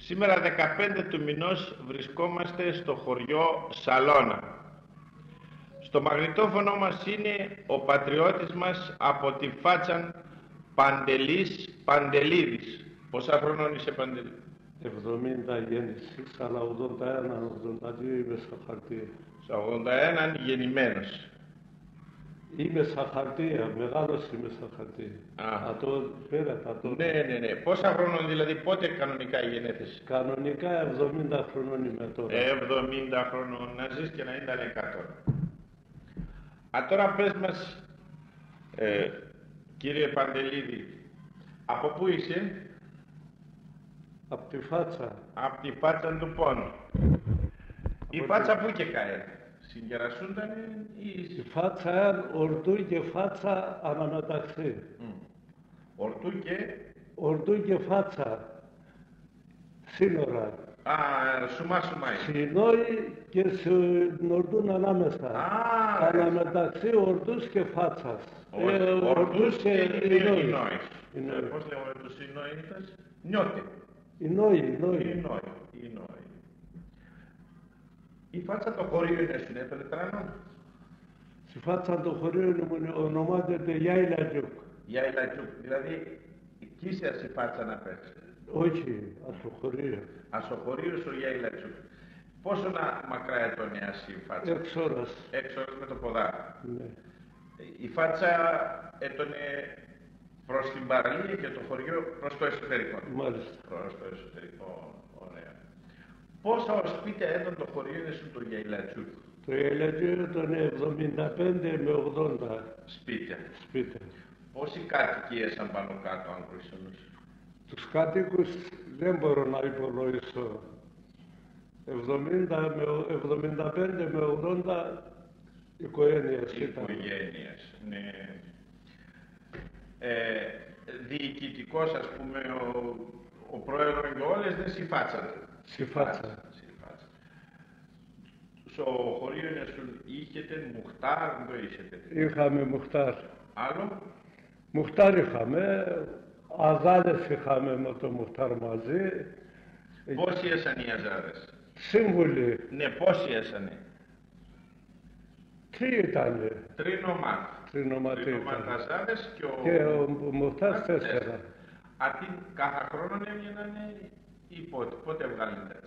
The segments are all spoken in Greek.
Σήμερα 15 του μηνός βρισκόμαστε στο χωριό Σαλώνα. Στο μαγνητόφωνο μας είναι ο πατριώτης μας από τη Φάτσαν, Παντελής Παντελίδης. Πόσα χρονών είσαι, Παντελή? 70 γέννησης, αλλά 81-82 είμαι στα χαρτία. Στα 81 γεννημένος. Είμαι στα χαρτία, μεγάλος είμαι στα χαρτία. Πέρατα τώρα. Ναι. Πόσα χρονών δηλαδή, πότε κανονικά γεννήθηκες? Κανονικά 70 χρονών είμαι τώρα. 70 χρονών, να ζεις και να ήταν 100. Τώρα πες μας, κύριε Παντελίδη, από πού είσαι? Απ' τη Φάτσα. Απ' τη Φάτσα του Πόνου. Η Φάτσα πού και καεί? Συγκερασούντανε ή... Η Φάτσα, Ορτού και Φάτσα αναμεταξύ. Ορτού και Φάτσα. Σύνορα. Σουμά-σουμάι. Σινόη και Ορτούν ανάμεσα. Αναμεταξύ Ορτούς και Φάτσας. Ορτούς και Ινόης. Πώς λέμε τους Ινόητες? Νιώτη. Ινόη. Η Φάτσα το χωρίο είναι στην Πελετράνο. Στη Φάτσα το χωρίο ονομάζεται Γιάιλατζούκ. Γιάιλατζούκ, δηλαδή εκεί είσαι η Φάτσα να πες? Όχι, ασοχωρίο. Ασοχωρίο ο Γιάιλατζούκ. Πόσο μακρά ετώνει η Φάτσα? 6 ώρες. 6 ώρες με το ποδάρι. Ναι. Η Φάτσα έτωνε προς την παραλία και το χωριό προς το εσωτερικό. Μάλιστα. Προς το εσωτερικό, ωραία. Πόσα σπίτια έτον το χωριό είναι σου το Γιαηλατσούκ? Το Γιαηλατσούκ ήταν 75 με 80 σπίτια. Πόσοι κάτοικοι έσαν πάνω κάτω, αν χρησιμοποιείς? Τους κάτοικους δεν μπορώ να υπολογίσω. 75 με 80 οικογένειες ήταν. Οικογένειες, ναι. Διοικητικός, ας πούμε, ο πρόεδρος και όλες δεν συμφάτσατε. Συμφάτσα. Στο χωρίο σου είχετε μουχτάρ, δεν το είχετε? Είχαμε μουχτάρ. Άλλο? Μουχτάρ είχαμε, αζάδες είχαμε με το μουχτάρ μαζί. Πόσοι έσαν οι αζάδες? Σύμβουλοι. Ναι, πόσοι έσανε? 3 ήτανε. Τρινομάτι αζάδες και ο μουχτάρ 4. Αντί κάθε χρόνο έβγαινανε ή πότε βγάλανε?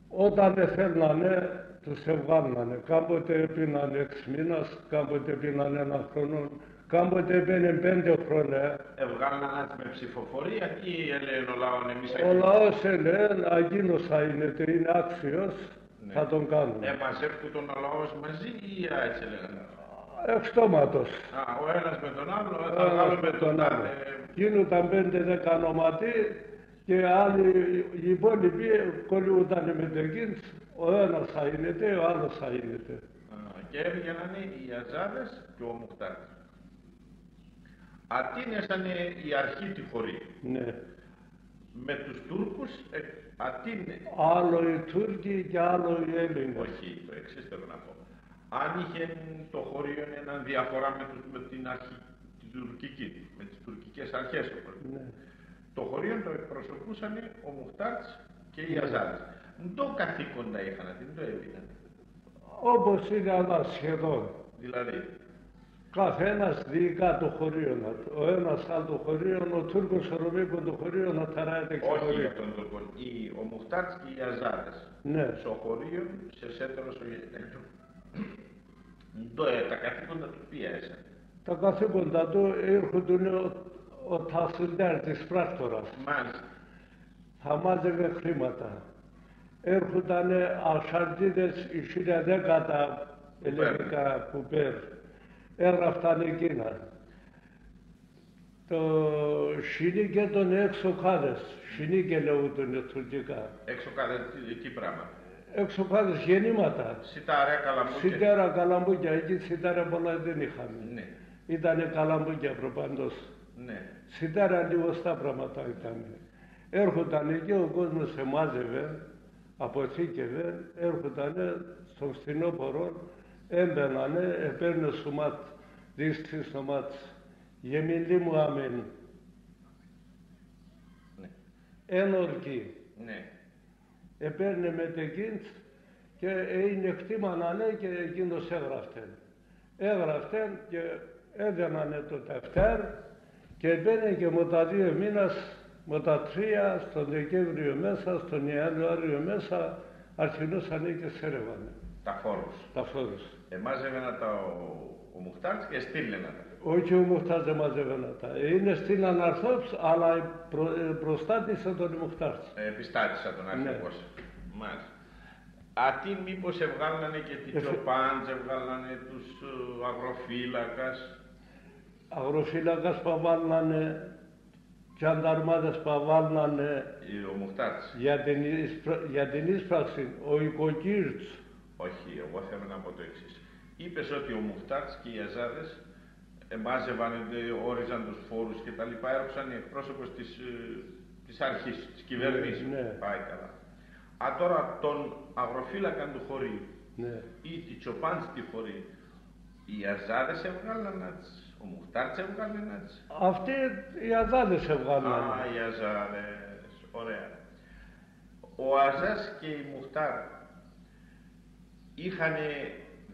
Όταν θέλνανε, τους έβγαλνανε. Κάποτε πίνανε 6 μήνας, κάποτε πίνανε 1 χρόνο, κάποτε πίνανε 5 χρόνια. Έβγαλνανε με ψηφοφορία ή έλεγαν ο λαός εμείς? Ο λαός έλεγαν, εκείνος θα είναι άξιος, ναι, θα τον κάνουμε. Μαζεύκουν τον λαός μαζί ή έτσι έλεγαν? Εξτόματος. Ο ένας με τον άλλο, ο άλλος με τον άλλο. Γίνονταν 5-10 νοματοί και άλλοι, οι υπόλοιποι κολλούνταν με τεκίνς, ο ένας θα είναι, ο άλλος θα είναι. Και έβγαιναν οι αζάδες και ο μουχτάρς. Ατίνεσανε η αρχή τη χωρή. Ναι. Με τους Τούρκους, άλλο οι Τούρκοι και άλλο οι Έλληνες. Όχι, το εξής θέλω να πω. Αν είχε το χωρίο έναν διαφορά με την αρχή, την τουρκική, με τις τουρκικές αρχές, ναι, το χωρίο το εκπροσωπούσαν ο Μουχτάρς και οι αζάδες. Το καθήκοντα είχαν, δεν το έδιναν. Όπως είναι αλλά σχεδόν. Δηλαδή. Καθένας διοικά το χωρίο. Ο ένας άλλο το χωρίο, ο Τούρκος ορομίκο το χωρίο να ταράτε ξεχωρίο. Όχι για τον Τούρκο. Ο Μουχτάρς και οι αζάδες. Ναι. Στο χωρίο, σε σέτερος ο Γιαηλατσούκ. Τα καθήκοντα του ποια έσαν? Τα καθήκοντα του έρχονταν ο ταχσιλντέρ της πράκτορας. Μάλιστα. Θα μάζευε χρήματα. Έρχονταν ασαρτίδες, ισχυρά 10 ελληνικά κουπέρ. Έγραφταν εκείνα. Το σινίκε των εξοκάδες. Σινίκε λέγονταν τουρκικά. Εξοκάδες, τι πράγμα? Εξοκάδες γεννήματα. Σιτάρα, καλαμπούκια. Εκεί σιτάρα πολλά δεν είχαμε. Ναι. Ήτανε καλαμπούκια προπαντός. Ναι. Σιτάρα λιγοστά πράγματα ήταν. Έρχονταν εκεί, ο κόσμος σε μάζευε, αποθήκευε, έρχονταν στον φθινόπωρο, έμπαινανε, έπαιρνε σουμάτ, δίστη σουμάτ, γεμιλή μου αμήν. Ναι. Ένορκη. Ναι. έπαιρνε μετεκίντ και είναι χτίμανανε και εκείνος έγραφτε και έδαινανε το τευτέρ και μπαίνε και με τα 2 μήνες, με τα 3 στον Δεκέμβριο μέσα, στον Ιανουάριο μέσα αρχινούσανε και σέρευανε. Τα φόρους. Μάζευε ο Μουχτάρτς και στείλαινε τα. Όχι ο Μουχτάρτς δεν μαζεύαινε τα. Είναι στην Αναρθόψ, αλλά προστάτησε τον Μουχτάρτς. Επιστάτησα τον αρχηγός. Ναι. Μάλιστα. Ατί μήπως εβγάλανε και τη Τσοπάντζ, εβγάλανε τους αγροφύλακας. Αγροφύλακας παβάλνανε, τζανταρμάδες παβάλνανε. Ο Μουχτάρτς. Για την ίσπραξη, ο Οικοκύρτς. Όχι, εγώ θέλω να πω το εξής. Είπες ότι ο Μουχτάρτς και οι Αζάδες μάζευαν, όριζαν τους φόρους και τα λοιπά, έρχονταν οι εκπρόσωπος της αρχής, της κυβέρνησης. Ναι. Πάει καλά. Αν τώρα τον αγροφύλακα του χωρίου ή τη Τσοπάντς τη χωρίου, οι Αζάδες έβγαλαν ο Μουχτάρτς έβγαλαν Αυτοί οι Αζάδες έβγαλαν. Α, οι Αζάδες. Ωραία. Ο Αζάς και η Μουχτάρ είχαν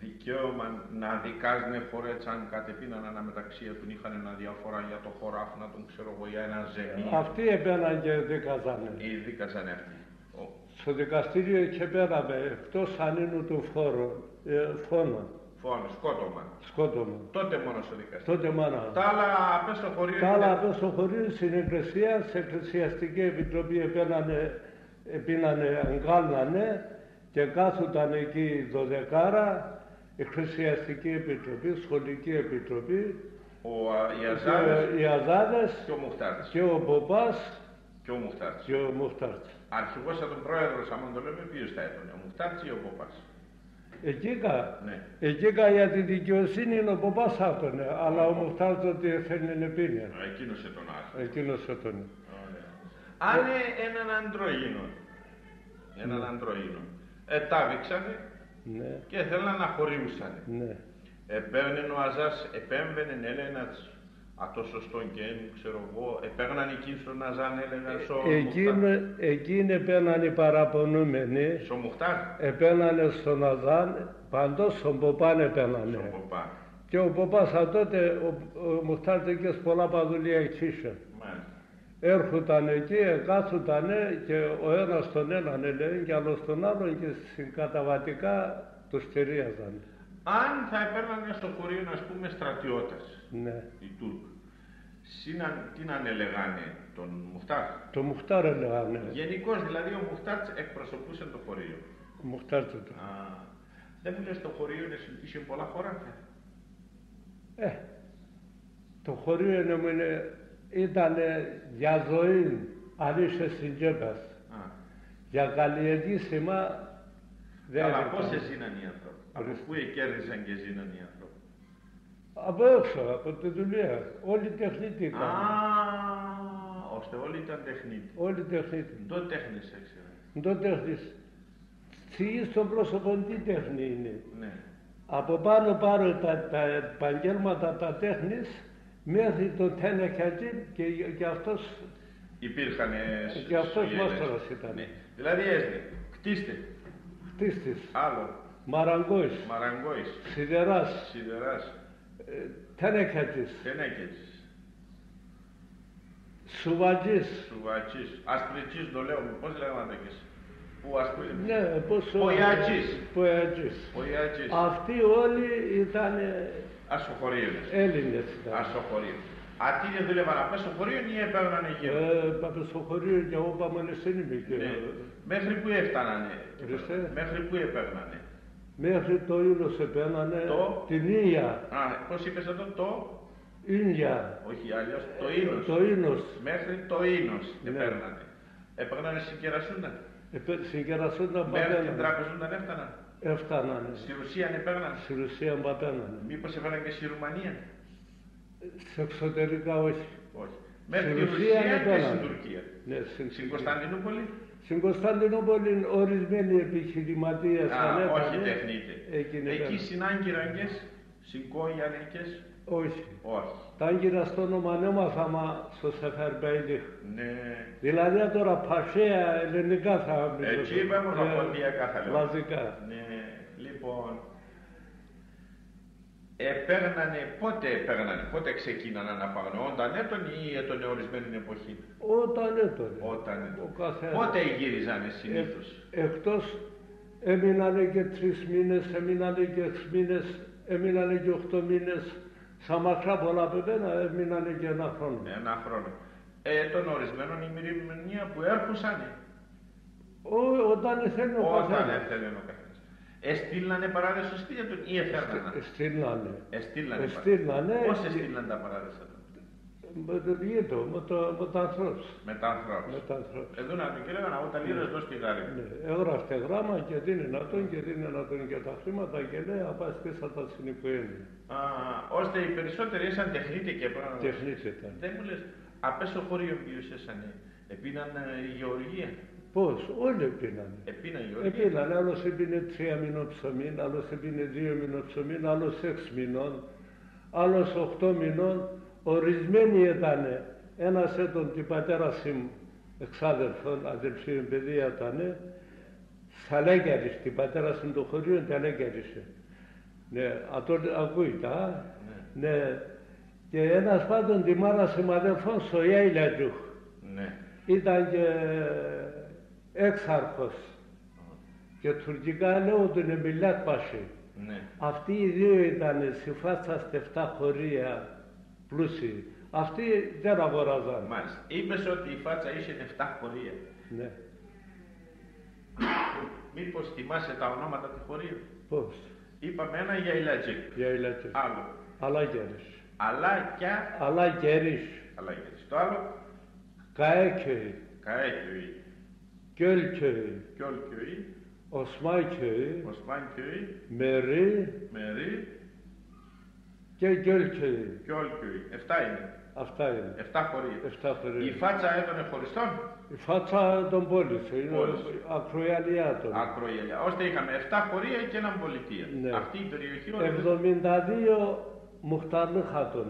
δικαίωμα να δικάζουν φορές αν κατεπίναν αναμεταξία του, είχαν ένα διάφορα για το χωράφι, να τον ξέρω εγώ, για ένα ζεμί. Αυτοί επέναν και δικαζάνε. Ή δικαζάνε αυτοί. Στο δικαστήριο και πέραμε εκτός ανήνου του φόνο. Φόνο, σκότωμα. Τότε μόνο στο δικαστήριο. Τότε μόνο. Τα άλλα απ' στο χωρίο. Τα άλλα απ' στο χωρίο στην εκκλησία, σε εκκλησιαστική επιτροπή επίνανε, αγκάλνανε και κάθονταν εκεί 12, εκκλησιαστική επιτροπή, σχολική επιτροπή, οι Αζάδες και ο Μουχτάρτς. Και ο Ποπάς και ο Μουχτάρτς. Αρχηγός από τον πρόεδρος, άμα το λέμε, ποιος θα έπαιρνε, ο Μουχτάρτς ή ο Ποπάς? Εκείκα για τη δικαιοσύνη είναι ο Ποπάς άτονε, αλλά ο Μουχτάρτς ότι θέλει να πίνει. Εκείνος τον άρχο. Εκείνος τον. Αν έναν αντροϊνό, ετάβηξανε και θέλαν να χωρίσανε. Επέμενε ο Αζάς, επέμβαινε, έλεγαν το σωστό και ξέρω εγώ, επέγναν εκείνοι στον Αζάν, έλεγαν εκείνοι επέναν οι παραπονούμενοι, στο Μουχτάρ, επένανε στον Αζάν, παντός στον Ποπάν επένανε. Και ο Ποπάς τότε, ο Μουχτάρ τέτοιες πολλά παδουλία εξίσια. Έρχονταν εκεί, κάθονταν και ο ένας τον έναν έλεγε και άλλος τον άλλον και συγκαταβατικά τους στηρίαζαν. Αν θα έπαιρνανε στο χωρίο, ας πούμε, στρατιώτες, οι Τούρκοι, τι να έλεγανε τον Μουχτάρ? Το Μουχτάρ έλεγανε. Γενικώς, δηλαδή, ο Μουχτάρτς εκπροσωπούσε το χωρίο. Ο Μουχτάρτς το. Δεν μου λες το χωρίο είχε πολλά χωράφια? Το χωρίο ήταν για ζωή, αν είσαι στην Τζέπας. Για καλλιεργήσιμα δεν. Αλλά πόσες ζήναν οι άνθρωποι? Από πού κέρδισαν και ζήναν οι άνθρωποι? Από έξω, από τη δουλειά. Όλοι τεχνίτη ήταν. Ώστε όλοι ήταν τεχνίτη. Όλοι τεχνίτη. Ντο τέχνης έξερα. Ντο τέχνης. Στον πρόσωπο τι τέχνη είναι. Από πάνω τα επαγγέλματα τα τέχνης μέχρι το Τένεκατζιν και αυτός υπήρχαν. Και αυτός μάστορας ήταν. Δηλαδή κτίστης. Άλλο. Μαραγκόης. Σιδεράς. Τένεκατζης. Σουβατζής. Ασπριτζής το λέω, πώς λέγανε και εσύ? Πού ασπριτζής? Ναι, Ποιατζής. Αυτοί όλοι ήταν Έλληνες. Ασοχωρίων. Αυτοί δεν δούλευαν απ' στο χωρίο ή έπαιρνανε γύρω? Στο χωρίο και εγώ πάμε στην ημικία. Μέχρι που έφτανανε? Μέχρι που έπαιρνανε? Μέχρι το Ήλος επένανε, την Ήλια. Πώς είπες εδώ το? Ήλια. Όχι αλλιώς, το Ήλος. Το Ήλος. Μέχρι το Ήλος επέρνανε. Έπαιρνανε συγκερασούνταν. Συγκερασούνταν μέχρι την τραπεζούνταν έφτανανε. Στη Ρουσία επέρνανε. Στη Ρουσία επέρνανε. Μήπως έφεραν και στη Ρουμανία? Σε εξωτερικά όχι. Μέχρι τη Ρουσία και στην Τουρκία. Στην Κωνσταντινούπολη? Στην Κωνσταντινούπολη ορισμένοι επιχειρηματίες όχι τεχνίτε. Εκεί συνάγκυραγγες, συγκόγιανεκες, Όχι. Όχι. Τα άγκυρα στο όνομα έμαθα στο Σεφερμπέιλιχ. Ναι. Δηλαδή τώρα Πασέα ελληνικά θα μιλήσω. Έτσι είπαμε ορθοποντιακά θα λέω. Λαζικά. Ναι. Λοιπόν, πότε ξεκίνανε να πάνε, όταν έτον ή έτον ορισμένη εποχή. Όταν έτον. Πότε γύριζανε συνήθως. Εκτός έμεινανε και 3 μήνες, έμεινανε και 6 μήνες, έμεινανε και 8 μήνες. Σαν μακρά πολλά πεπένα έμεινανε και 1 χρόνο. 1 χρόνο. Των ορισμένων ημερομηνία που έρχουσανε. Όταν ήθελε ο καθένας. Όταν ήθελε ο καθένας. Εστήλνανε παράδεισο στο σπίτι του ή εφέρνανε. Εστήλνανε. Πώς εστήλνανε τα παράδεισο του. Με το γήτο, με τα ανθρώπους. Με τα ανθρώπους. Εδώ να του κύριε να τα λίρες εδώ στη γάρη. Έγραφε γράμμα και δίνει να τον και τα χρήματα και λέει απάς πίσω τα στην οικογένεια. Ώστε οι περισσότεροι ήσαν τεχνίτε και πράγματα. Τεχνίτε ήταν. Δεν μου λες, απέσω χωρίο ποιους ήσανε. Επίναν η γεωργία. Πώς, όλοι επίνανε. Επίναν η γεωργία. Επίνανε, άλλος επίνε 3 μήνων ψωμί, άλλος επίνε 2 μήνων ψωμί, άλλος 6 μήνων, άλλος 8 μήνων. Ορισμένοι ήτανε, ένας έτον την πατέρα μου εξάδελφον, αδελφή μου παιδεία ήτανε, σαλέγγερης, την πατέρα μου το χωριό ταλέγγερισε. Ναι, ακούει τα, ναι. Και ένας πάντων τη μάνα μου αδελφόν στο Ιαϊλατζούχ. Ναι. Ήταν και έξαρχος. Και τουρκικά λέω τον Εμιλιάκ Πασί. Ναι. Αυτοί οι δύο ήταν στη φάτσα στεφτά χωρία. Πλούσιοι. Αυτοί δεν αγοράζαν. Μάλιστα. Είπες ότι η φάτσα είχε 7 χωρία. Ναι. Μήπως θυμάσαι τα ονόματα του χωρίου. Πώς. Είπαμε ένα για Ηλατζίκ. Άλλο. Αλάγερης. Αλάγερης. Το άλλο. Καέκköy. Gölköy. Osmanköy. Μερί. Και Gölköy. 7 είναι. Αυτά είναι. 7 χωρία. Η φάτσα έτωνε χωριστών. Η φάτσα των πόλησεων. Είναι ακροϊαλιά των. Ακροϊαλιά. Ώστε είχαμε 7 χωρία και έναν πολιτεία. Ναι. Αυτή η περιοχή 72 μουχταρλούχατον.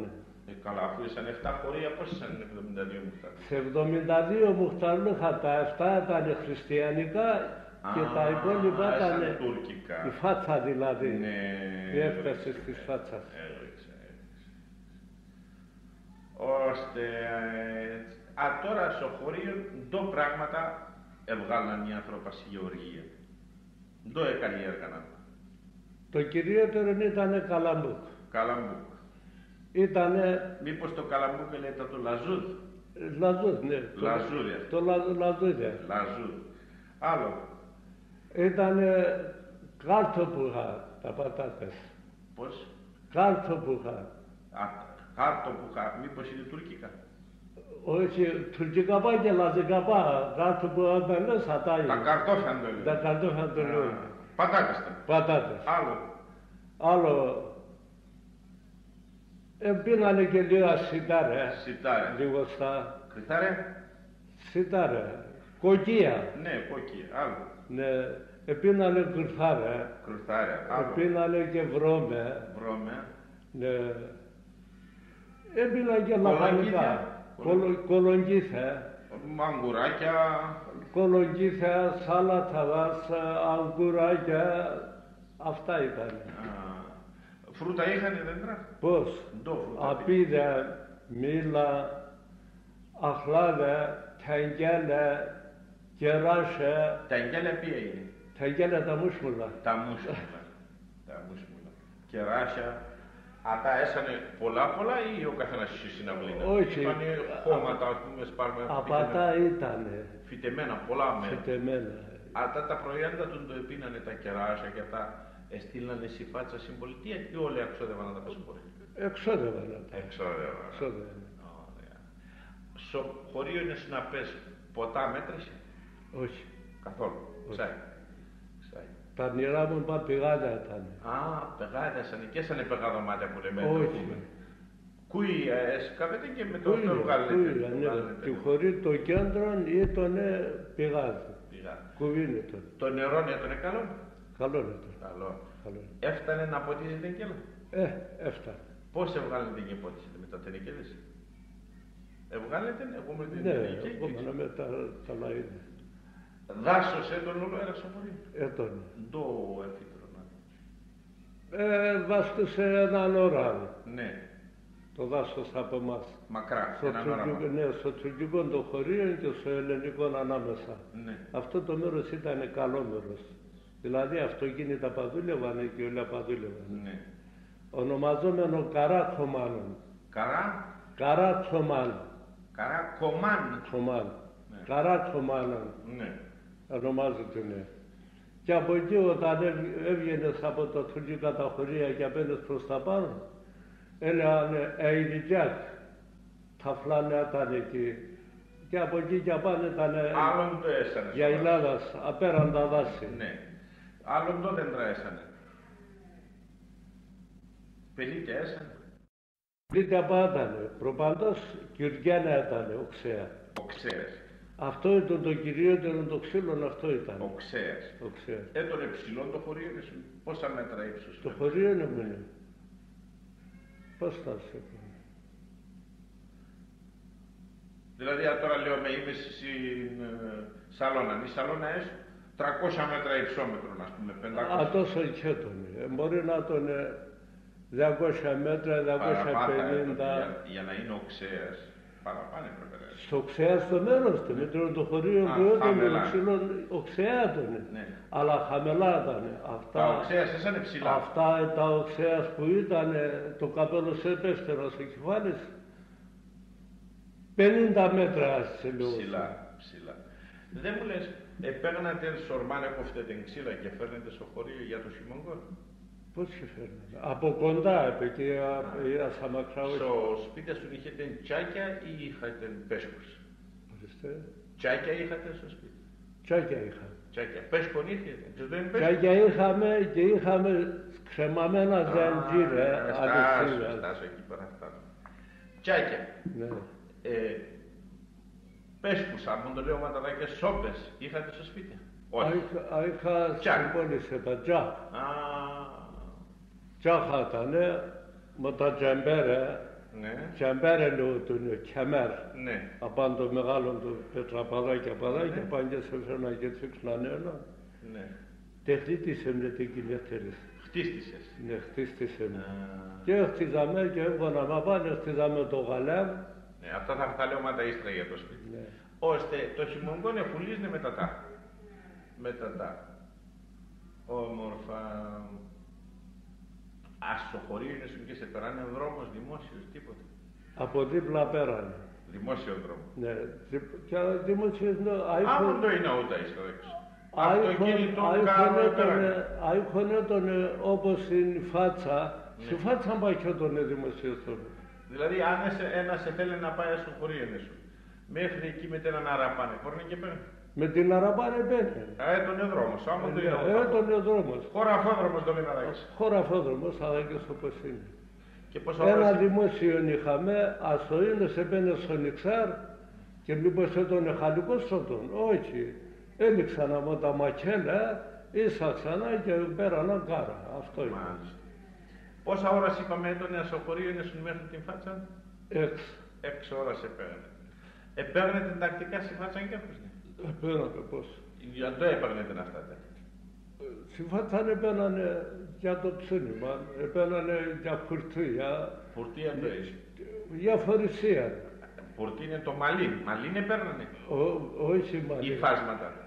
Καλά, αφού ήσαν 7 χωρία, πώς ήσαν 72 μουχταρλούχα. Σε 72 μουχταρλούχα τα 7 ήταν χριστιανικά και τα υπόλοιπα ήταν τουρκικά. Η φάτσα δηλαδή. Ναι. Η έφταση της φάτσας. Ώστε τώρα στο χωρίο ντο πράγματα έβγαλαν οι άνθρωποι στη γεωργία. Ντο εκαλλιέργαναν. Το κυριότερο ήταν καλαμπούκ. Ήτανε... Μήπως το καλαμπούκ λέτε το λαζούδ. Λαζούδ, ναι. Λαζούρια. Το λαζούδ. Άλλο. Ήτανε κάρτοπουχα τα πατάτες. Πώς? Κάρτοπουχα. Κάρτοπουχα, μήπως είναι τουρκικά. Όχι, τουρκικά πάει και λαζικά πάει. Κάρτοπουχα δεν λες ατάγει. Τα καρτόφια το λέω. Τα καρτόφια το λέω. Πατάτες. Άλλο. Πίνανε και λίγα σιτάρε. Λίγο στα... Σιτάρε. Κοκκία. Ναι, κοκκία. Άλλο. Ναι. Πίνανε κρουθάρε. Πίνανε και βρώμε. Ναι. Έπιναν και λαχανικά. Κολογγίθε. Μαγκουράκια. Κολογγίθε, σάλαταδας, αγκουράκια. Αυτά ήταν. Φρούτα είχανε δέντρα. Πώς. Απίδε, μήλα, αχλάδε, τεγγέλε, κεράσε. Τεγγέλε ποια είναι. Τεγγέλε τα μουσμουλα. Τα μουσμουλα. Κεράσια. Τα έσανε πολλά ή ο καθένας στη συναυλή. Όχι. Ήτανε χώματα, ας πούμε, σπάρμα. Απατά ήτανε. Φυτεμένα, πολλά μέρα. Φυτεμένα. Τα προϊόντα του το επίνανε τα κεράσια και αυτά. Εστήλνανε στη φάτσα στην πολιτεία και όλοι εξόδευαν να τα πέσουν πολύ. Εξόδευαν. Στο χωρίο είναι να πες ποτά μέτρησε. Όχι. Καθόλου. Ξάει. Τα νερά μου πά πηγάδια ήταν. Πηγάδια, σαν πηγαδομάτια που λέμε. Όχι. Κούι, σκάβεται και με το βγάλετε. Τη χωρί το κέντρο ήταν πηγάδι. Κουβίνε τον. Το νερό ήταν καλό. Καλό ήταν. Έφτανε να ποτίζετε κέλα. Έφτανε. Πώς εβγάλετε και πότισετε με τα τενικέδες? Εβγάλετε, εγώ με την Ναι, τενική. εγώ με τα λαΐδια. Δάσος έντον όλο ένα σωμωρί. Έντον. Το εφήτρο να. Βάσκησε έναν ουρανό. Ναι. Το δάσος από εμάς. Μακρά, έναν όραμα. Ναι, στο τουρκικό των χωρίων και στο ελληνικό ανάμεσα. Ναι. Αυτό το μέρος ήταν καλό μέρος. Δηλαδή αυτοκίνητα παδούλευαν και όλα παδούλευαν. Ναι. Ονομαζόμενο Καράκομάνων. Καράκομάν. Καράκομάν. Ναι. Καράκομάνων. Ναι. Ονομάζεται, ναι. Και από εκεί όταν έβγαινες από τα τουρκικά τα χωρία και απένες προς τα πάνω, έλεγανε Εϊριτζάκ. Τα φλάνια ήταν εκεί. Και από εκεί και απάνω ήταν Άλλον το έσανε. για Ελλάδας, απέραντα δάση. Ναι. Άλλον το δέντρα έσανε. Πελίτε έσανε. Πελίτε απάτανε. Προπαντός Γεωργιάνα ήταν, οξέα. Οξέας. Αυτό ήταν το κυριότερο το ξύλο, αυτό ήταν. Οξέας. Τον υψηλό το χωρίο είναι πόσα μέτρα ύψος? Το χωρίο είναι μου είναι. Πώς θα σε πω. Δηλαδή τώρα λέω με είμαι στην Σαλώνα. Η Σαλώνα έχει 300 μέτρα υψόμετρο, ας πούμε, 500. Α, τόσο και τον. Μπορεί να τον 200 μέτρα, 250. Για να είναι οξέας, παραπάνω πρέπει να είναι. Στο οξέα στο μέρος του, με το χωρίο που ήταν ψηλό, οξέα τον. Ναι. Αλλά χαμηλά ήταν. Τα οξέας ήσανε ψηλά. Αυτά τα οξέας που ήταν, το καπέλο σε έπεστερο στο κεφάλι, 50 μέτρα σε λίγο. Ψηλά. Δεν μου λες, παίρνατε σορμάνε κοφτέ την ξύλα και φέρνετε στο χωρίο για το χειμώγκο? Πώς και φέρνετε? Από κοντά, επειδή ήρασα μακρά. Στο σπίτι σου είχατε τσάκια ή είχατε πέσκους? Ορίστε. Τσάκια είχατε στο σπίτι? Τσάκια είχα. Τσάκια. Πέσκον είχατε? Τσάκια είχαμε και είχαμε κρεμαμένα ζαντζίρε. Φτάσω εκεί πέρα φτάνω. Τσάκια. Ναι. Πέσκους, αν το λέω ματαδάκια, σόπες είχατε στο σπίτι? Όχι. Είχα συμπόλυσε τα τζάκ. Τζάχα ήταν με τα τζεμπέρε. Ναι. Τζεμπέρε λέω του κεμέρ. Ναι. Απάνω το μεγάλο του πετραπαδάκια, πάνω και σε φέρνα και τσίξνανε ένα. Ναι. Τεχνίτησε με την κυλιατέρη. Χτίστησες? Ναι, χτίστησε με. Και χτίζαμε και έβγοναμε πάλι, χτίζαμε το γαλέμ. Ναι, αυτά θα τα λέω ματαίστρα για το σπίτι. Ναι. Ώστε το χειμωγκόνε πουλίζne μετά τα. Όμορφα. Ας το χωρίο είναι σου και σε περάνε δρόμος δημόσιος, τίποτα? Από δίπλα πέρανε. Δημόσιο δρόμο. Ναι, και δημόσιος είναι... Άμον το είναι ούτα εις το έξω. Αυτοκίνητο κάτω πέρανε. Άιχωνε τον όπως στην φάτσα, στη φάτσα πάει και τον δημοσιος δρόμο. Δηλαδή αν ένας θέλει να πάει στο χωρίο σου, μέχρι εκεί με την αραπάνε, χωρνεί και πέρα. Με την αραπάνε μπαίνει. Τον είναι δρόμος, άμα το είναι τον είναι δρόμος. Χωραφόδρομος το είναι αδάκης. Χωραφόδρομος, αδάκης όπως είναι. Ένα δημόσιο είχαμε, ας το είναι σε πένε στον Ιξάρ και μήπως τον εχαλικός στον. Όχι. Έλειξαν από τα μακέλα, ήσαξανα και πέραναν κάρα. Αυτό είναι. Πόσα ώρα είπαμε έτονε ασοχωρίο είναι σου μέχρι την φάτσα? 6 ώρες επέρανε. Επέρανε την τακτικά στη φάτσα και έπαιρνε? Επέρανε πώς? Για το έπαιρνε την αυτά. Στη φάτσα επέρανε για το ψήνιμα, επέρανε για φουρτία. Φουρτία το έχει? Για φορησία. Φουρτία είναι το μαλλί. Μαλλί επέρνανε? Όχι μαλλί.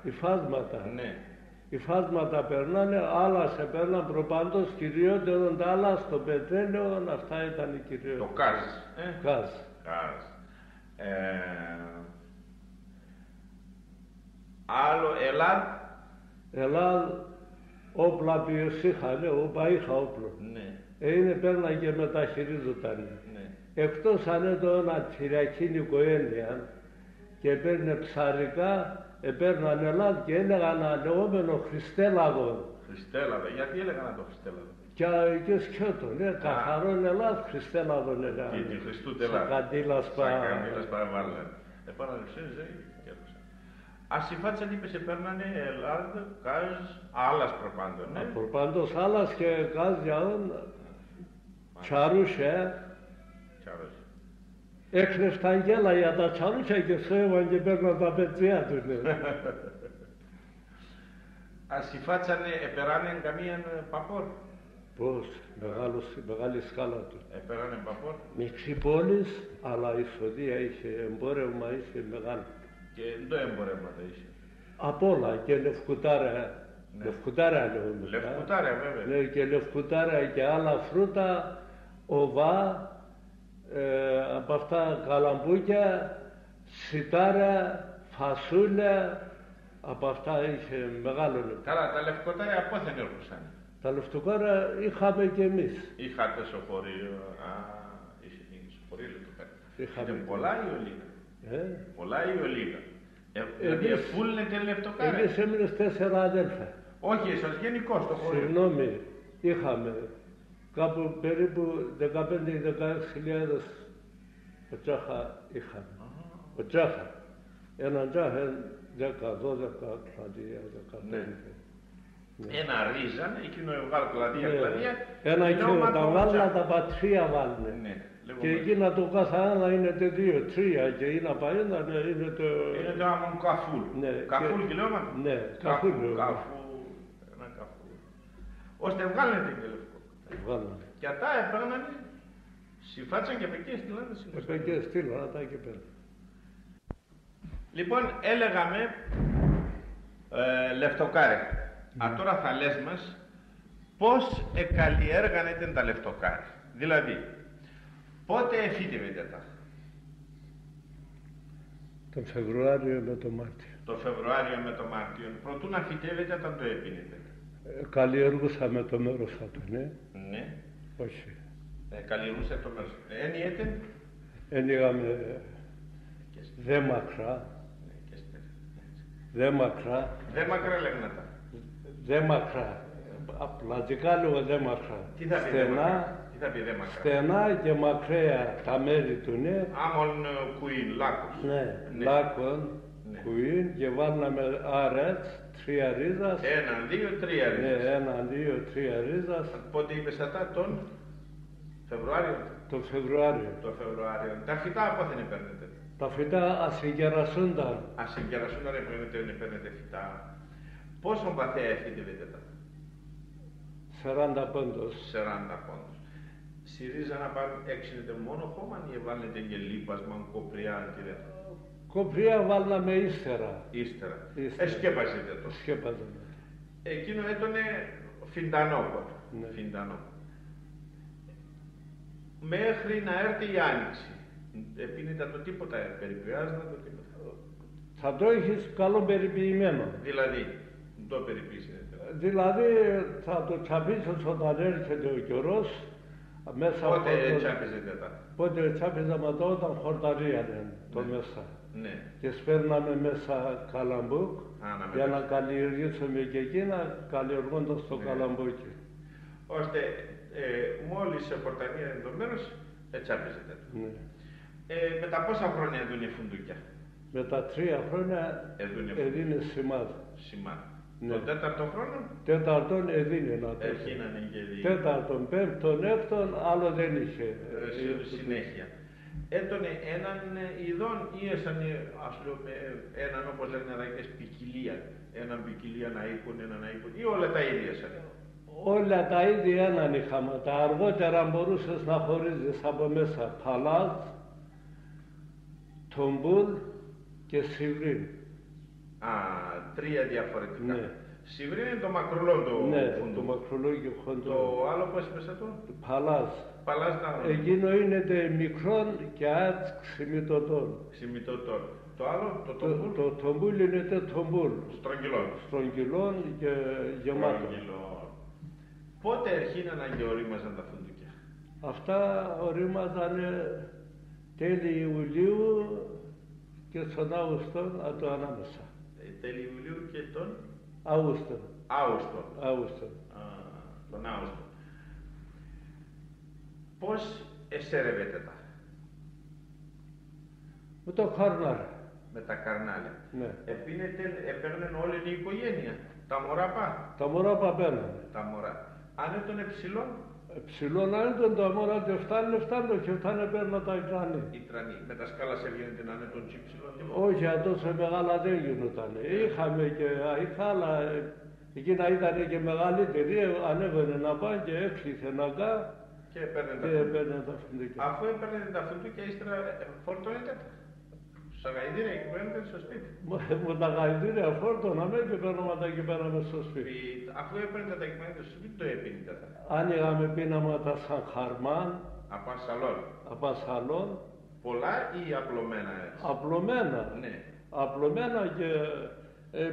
Οι φάσματα. Ναι. Οι φάσματα περνάνε, άλλα σε παίρναν προπάντως, κυριότερον τα άλλα στο πετρέλαιο, αυτά ήταν οι κυριότεροι. Το ΚΑΖ. ΚΑΖ. Άλλο, Ελλάδ, όπλα ποιος είχανε, όπα είχα όπλο. Ναι. Είναι παίρναν και μεταχειρίζονταν. Ναι. Εκτός αν ήταν ένα τσιριακίνικο έννοια και παίρνε ψαρικά, επέρναν Ελλάδ και έλεγαν λεγόμενο Χριστέλαδο. Χριστέλαδο, γιατί έλεγαν το Χριστέλαδο? Και σκέτο, ναι, καθαρόν Ελλάδ, Χριστέλαδο έλεγαν. Και τη Χριστού τελά. Σακαντήλας παραβάλλαν. Επαναληψές, και έπαιξαν. Ας η φάτσα λείπες επέρνανε Ελλάδ, ΚΑΖ, άλλας προπάντων, ναι. Προπάντως άλλας και ΚΑΖ για όν, Τσαρούσε. Τσαρούσε. Έκλεψε τα αγγέλα για τα τσαρούσια και σέβαν και παίρναν τα πετσιά τους. Ας υφάτσανε, επεράνε καμίαν παπόρ. Πώς, μεγάλη σκάλα του. Επεράνε παπόρ. Μικρή πόλης, αλλά η εισοδεία είχε, εμπόρευμα είχε μεγάλο. Και το εμπορεύματα είχε. Απ' όλα και λευκουτάρα. Ναι. Λευκουτάρα λέω. Λευκουτάρα βέβαια. Ναι, και λευκουτάρα και άλλα φρούτα, οβά, από αυτά καλαμπούκια, σιτάρα, φασούλια, από αυτά είχε μεγάλο λεπτό. Καλά, τα λευκοτάρια πότε δεν έρχουσαν. Τα λευτοκάρα είχαμε κι εμείς. Είχατε στο χωρίο, είχε στο χωρίο λεπτοκάρια. Είχαμε. Είναι πολλά ή ολίγα. Πολλά ή ολίγα. Δηλαδή εφούλνετε λεπτοκάρια. Εμείς έμεινες 4 αδέλφια. Όχι, εσάς γενικώς το χωρίο. Συγγνώμη, είχαμε κάπου περίπου 15-16.000 οτσάχα είχαμε. Οτσάχα. Έναν τζάχα 10-12 πλατεία, 15. Ένα ρίζαν, εκείνο βγάλω πλατεία. Ένα και τα βάλουν, τα πατρία βάλουν. Και εκείνα το καθένα είναι 2-3 και είναι απαραίτητα είναι το... Είναι το άμον καφούλ. Καφούλ και λέω μάλλον. Ναι, καφούλ. Ένα καφούλ. Ώστε βγάλετε και λευκό. Βγάλανε. Και αυτά έπαιρναν, συμφάτσαν και πεκές στείλανε. Πεκές στείλανε, τα και πέρα. Λοιπόν, έλεγαμε λευτοκάρια. Τώρα θα λες μας πώς εκαλλιέργανεται τα λευτοκάρια. Δηλαδή, πότε εφύτευεται τα. Τον Φεβρουάριο με το Μάρτιο. Το Φεβρουάριο με το Μάρτιο. Προτού να φυτεύεται όταν το έπινετε. Καλλιεργούσαμε το μέρος αυτό, ναι. Ναι. Όχι. Καλλιεργούσε το μέρος. Ένιετε. Ένιγαμε δέμακρα. Δέμακρα. Δέμακρα λέγανε τα. Δέμακρα. Απλατικά λίγο δέμακρα. Τι θα πει στενά, τι θα πει δέμακρα. Στενά και μακραία τα μέρη του, ναι. Άμον κουίν, λάκος. Ναι, λάκον, κουίν και βάλαμε άρετς, 3 ρίζας. 1, 2, 3 ρίζας. Ναι, 1, 2, 3 ρίζας. Πότε είπες αυτά, τον Φεβρουάριο. Το Φεβρουάριο. Το Φεβρουάριο. Τα φυτά από δεν παίρνετε. Τα φυτά ασυγκερασούνταν. Ασυγκερασούνταν δεν παίρνετε φυτά. Πόσο βαθέα εφύτευεται τα. 40 πόντος. 40 πόντος. Στη ρίζα να πάρουν έξινετε μόνο χώμα ή βάλετε και λίπασμα, κοπριά και τέτοια. Κοπριά βάλαμε ύστερα. Ύστερα. Σκέπαζετε το. Σκέπαζαμε. Εκείνο έτωνε φιντανό. Ναι. Φιντανό. Μέχρι να έρθει η άνοιξη. Επίνητα το τίποτα, περιποιάζοντα το τίποτα. Θα το έχεις καλό περιποιημένο. Δηλαδή, το περιποιήσει. Δηλαδή θα το τσαπίσεις όταν έρχεται ο καιρός. Πότε τσάπιζετε τα. Πότε τσάπιζαμε όταν χορταρίανε το μέσα. Ναι. Και σπέρναμε μέσα καλαμπούκ για να καλλιεργήσουμε και εκείνα καλλιεργώντας το καλαμπούκι. Ώστε μόλις σε χορταρίανε το μέρος, τσάπιζετε. Ναι. Με τα πόσα χρόνια έδουν οι φουντούκια. Με τα 3 χρόνια έδινε σημάδι. Σημάδι. Ναι. Τον 4ο χρόνο. 4ον έδινε να το. Αρχίνανε και 4ον, 5ον, 6ον, άλλο δεν είχε. Συνέχεια. Έτωνε έναν ειδών ή έσανε, ας πούμε, έναν όπως λένε αραγές ποικιλία. Έναν ποικιλία να οίκουν, έναν να οίκουν ή όλα τα ίδια σαν. Όλα τα ίδια έναν είχαμε. Τα αργότερα μπορούσες να χωρίζεις από μέσα παλάζ, τομπούλ και σιβρίν. 3 διαφορετικά. Ναι. Σιβρίν είναι το μακρουλό το φουντού. Το μακρουλό και χοντρό. Το άλλο πώς είπες αυτό. Παλάζ. Παλάζ να... Εκείνο είναι μικρόν και άτς ξημητωτών. Ξημητωτών. Το άλλο, το τομπούλ. Το τομπούλ είναι τομπούλ. Στρογγυλών. Στρογγυλών και γεμάτων. Πότε αρχίναν και ορίμαζαν τα φουντούκια. Αυτά ορίμαζαν τέλη Ιουλίου και στον Αύγουστο από το ανάμεσα. Τέλη Ιουλίου και τον Αύγουστο. Αύγουστο. Τον Αύγουστο. Πώς εσέρευετε τα. Με το καρνάλι. Με τα καρνάλια. Ναι. Έπαιρναν όλη η οικογένεια. Τα μωρά πά. Τα μωρά πά παίρνανε. Τα μωρά. Αν ήταν ψηλό. Ψηλό να είναι το αμόνα και φτάνω και φτάνε παίρνω τα Ιτρανή. Ιτρανή. Με τα σκάλα σε βγαίνετε να είναι τον τσίψιλο. Όχι, τόσο μεγάλα δεν γινόταν. Είχαμε και αϊχά, αλλά εκείνα ήταν και μεγαλύτερη. Ανέβαινε να πάνε και έκλεισε να γκά και παίρνε τα φουντούκια. Αφού έπαιρνε τα φουντούκια, ύστερα φόρτωνετε τα. Στα γαϊδήρια και παίρνετε στο σπίτι. Με τα γαϊδήρια φόρτωναμε και παίρναμε τα και πέραμε στο σπίτι. Αφού έπαιρνε τα και στο σπίτι, το έπαιρνε τα. Άνοιγαμε πίναματα σαν χαρμάν. Από ασαλόν. Πολλά ή απλωμένα έτσι. Απλωμένα. Ναι. Απλωμένα και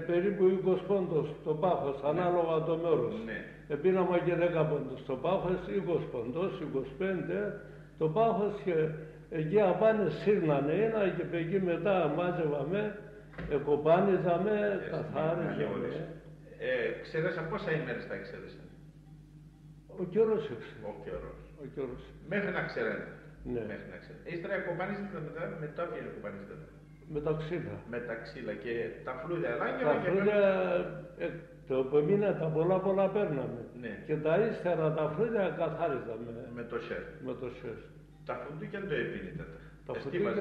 περίπου 20 πόντος το πάχος, ανάλογα το μέρος. Ναι. Πίναμε και 10 πόντος το πάχος, 20 πόντος, 25 το πάχος και εκεί απάνε σύρνανε ένα και εκεί μετά μάζευαμε, κοπάνιζαμε, καθάριζαμε. Ξέρεσα πόσα ημέρες τα ξέρεσαν. Ο καιρός έξερε. Ο καιρός. Μέχρι να ξέρετε. Ναι. Ύστερα κοπάνιζετε μετά ποια κοπάνιζετε. Με τα ξύλα. Με τα ξύλα και τα φλούδια. Τα φλούδια, το επομήνα τα πολλά παίρναμε. Ναι. Και τα ύστερα τα φλούδια καθάριζαμε. Με το σέρ. Τα φουντούκια δεν το επίνετε. Τα φουντούκια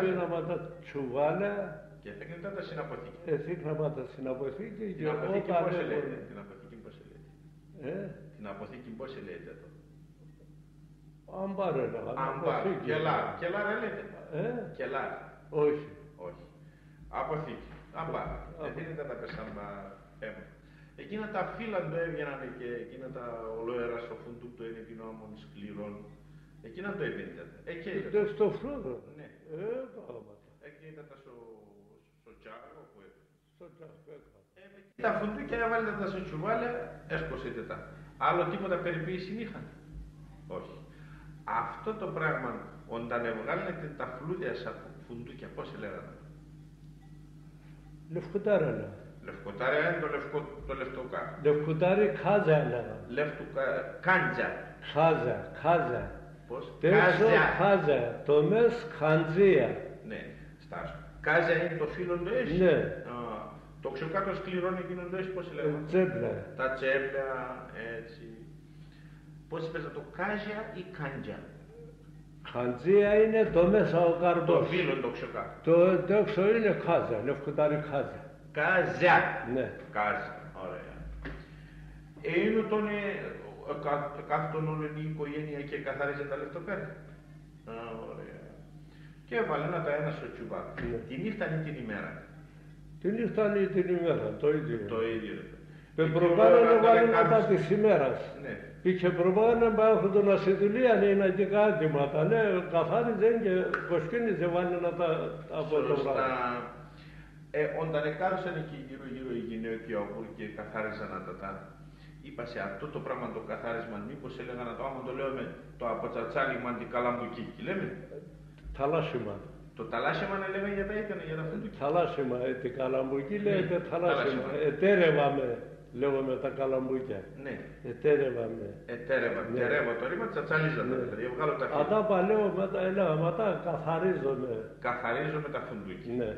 πίναμε τα τσουβάλια. Και έφυγαινε τα στην αποθήκη. Έφυγαινε τα στην αποθήκη και όταν έλεγε. Την αποθήκη πώς έλεγε. Την αποθήκη πώς έλεγε το. Αμπάρ έλεγα. Κελάρ έλεγε. Κελάρ. Όχι. Αποθήκη. Αμπάρ. Έφυγαινε τα πεσάμα αίμα. Εκείνα τα φύλλα το έβγαιναν και εκείνα τα ολόερα στο φουντούκ το είναι κοινόμων σκληρών. Εκείνα το έβγαινε. Στο φρούδο. Ναι. Πράγματα. Εκεί ήταν τα στο τζάρο που έπαιρνε. Στο τζάρο. Τα φουντούκια έβαλε τα στο τσουβάλια, έσκοσετε τα. Άλλο τίποτα περιποίηση είχαν. Όχι. Αυτό το πράγμα, όταν βγάλετε τα φλούδια σαν φουντούκια, πώς λέγανε. Λευκουτάρα λέγανε. Λευκουτάρα είναι το λεφτοκά. Λευκουτάρι χάζα λέγανε. Κάντζα. Χάζα. Πώς? Χάζα. Το μες χαντζία. Ναι. Στάσου. Κάζα είναι το φύλλο του έσυ. Ναι. Το ξεκάτω σκληρό εκείνο το έσυ, πώς λέγανε. Τσέπλα. Τα τσέπλα, έτσι. Πώς είπες το κάζια ή κάντζα. Χαντζία είναι το μέσα ο καρπός. Το φύλλο το ξεκάτω. Το έξω είναι χάζα. Λευκουτάρι χάζα. Κάζα. Ναι. Κάζα. Ωραία. Είναι τον κάθε τον όλη η οικογένεια και καθάριζε τα λεφτοπέρα. Ωραία. Και έβαλε ένα τα ένα στο τσουβάκι. Ναι. Τη νύχτα ή την ημέρα. Τη νύχτα ή την ημέρα, το ίδιο. Το ίδιο. Προπάνω βάλει μετά της ημέρας. Ναι. Και προπάνω μέχρι τον ασυντηλία είναι και κάτοιματα. Ναι, καθάριζε και κοσκίνιζε βάλει να τα από το βράδυ. Όταν εκάρουσαν εκεί γύρω οι γυναίκοι και καθάριζαν τα. Είπα σε αυτό το πράγμα το καθάρισμα, μήπως έλεγα να το άμα το λέω με το αποτσατσάλιγμα αντικαλαμπουκί. Λέμε. Θαλάσσιμα. Το θαλάσσιμα να λέμε για τα ήταν, για τα φουντούκια. Θαλάσσιμα, την καλαμπουκί λέγεται θαλάσσιμα. Ετέρευαμε, λέγαμε τα καλαμπούκια. Ναι. Ετέρευαμε. Ναι. Τερεύω το ρήμα, τσατσαλίζαμε. Δηλαδή, βγάλω τα φύλλα. Αυτά παλαιό μετά καθαρίζομαι. Καθαρίζομαι τα φουντούκια. Ναι.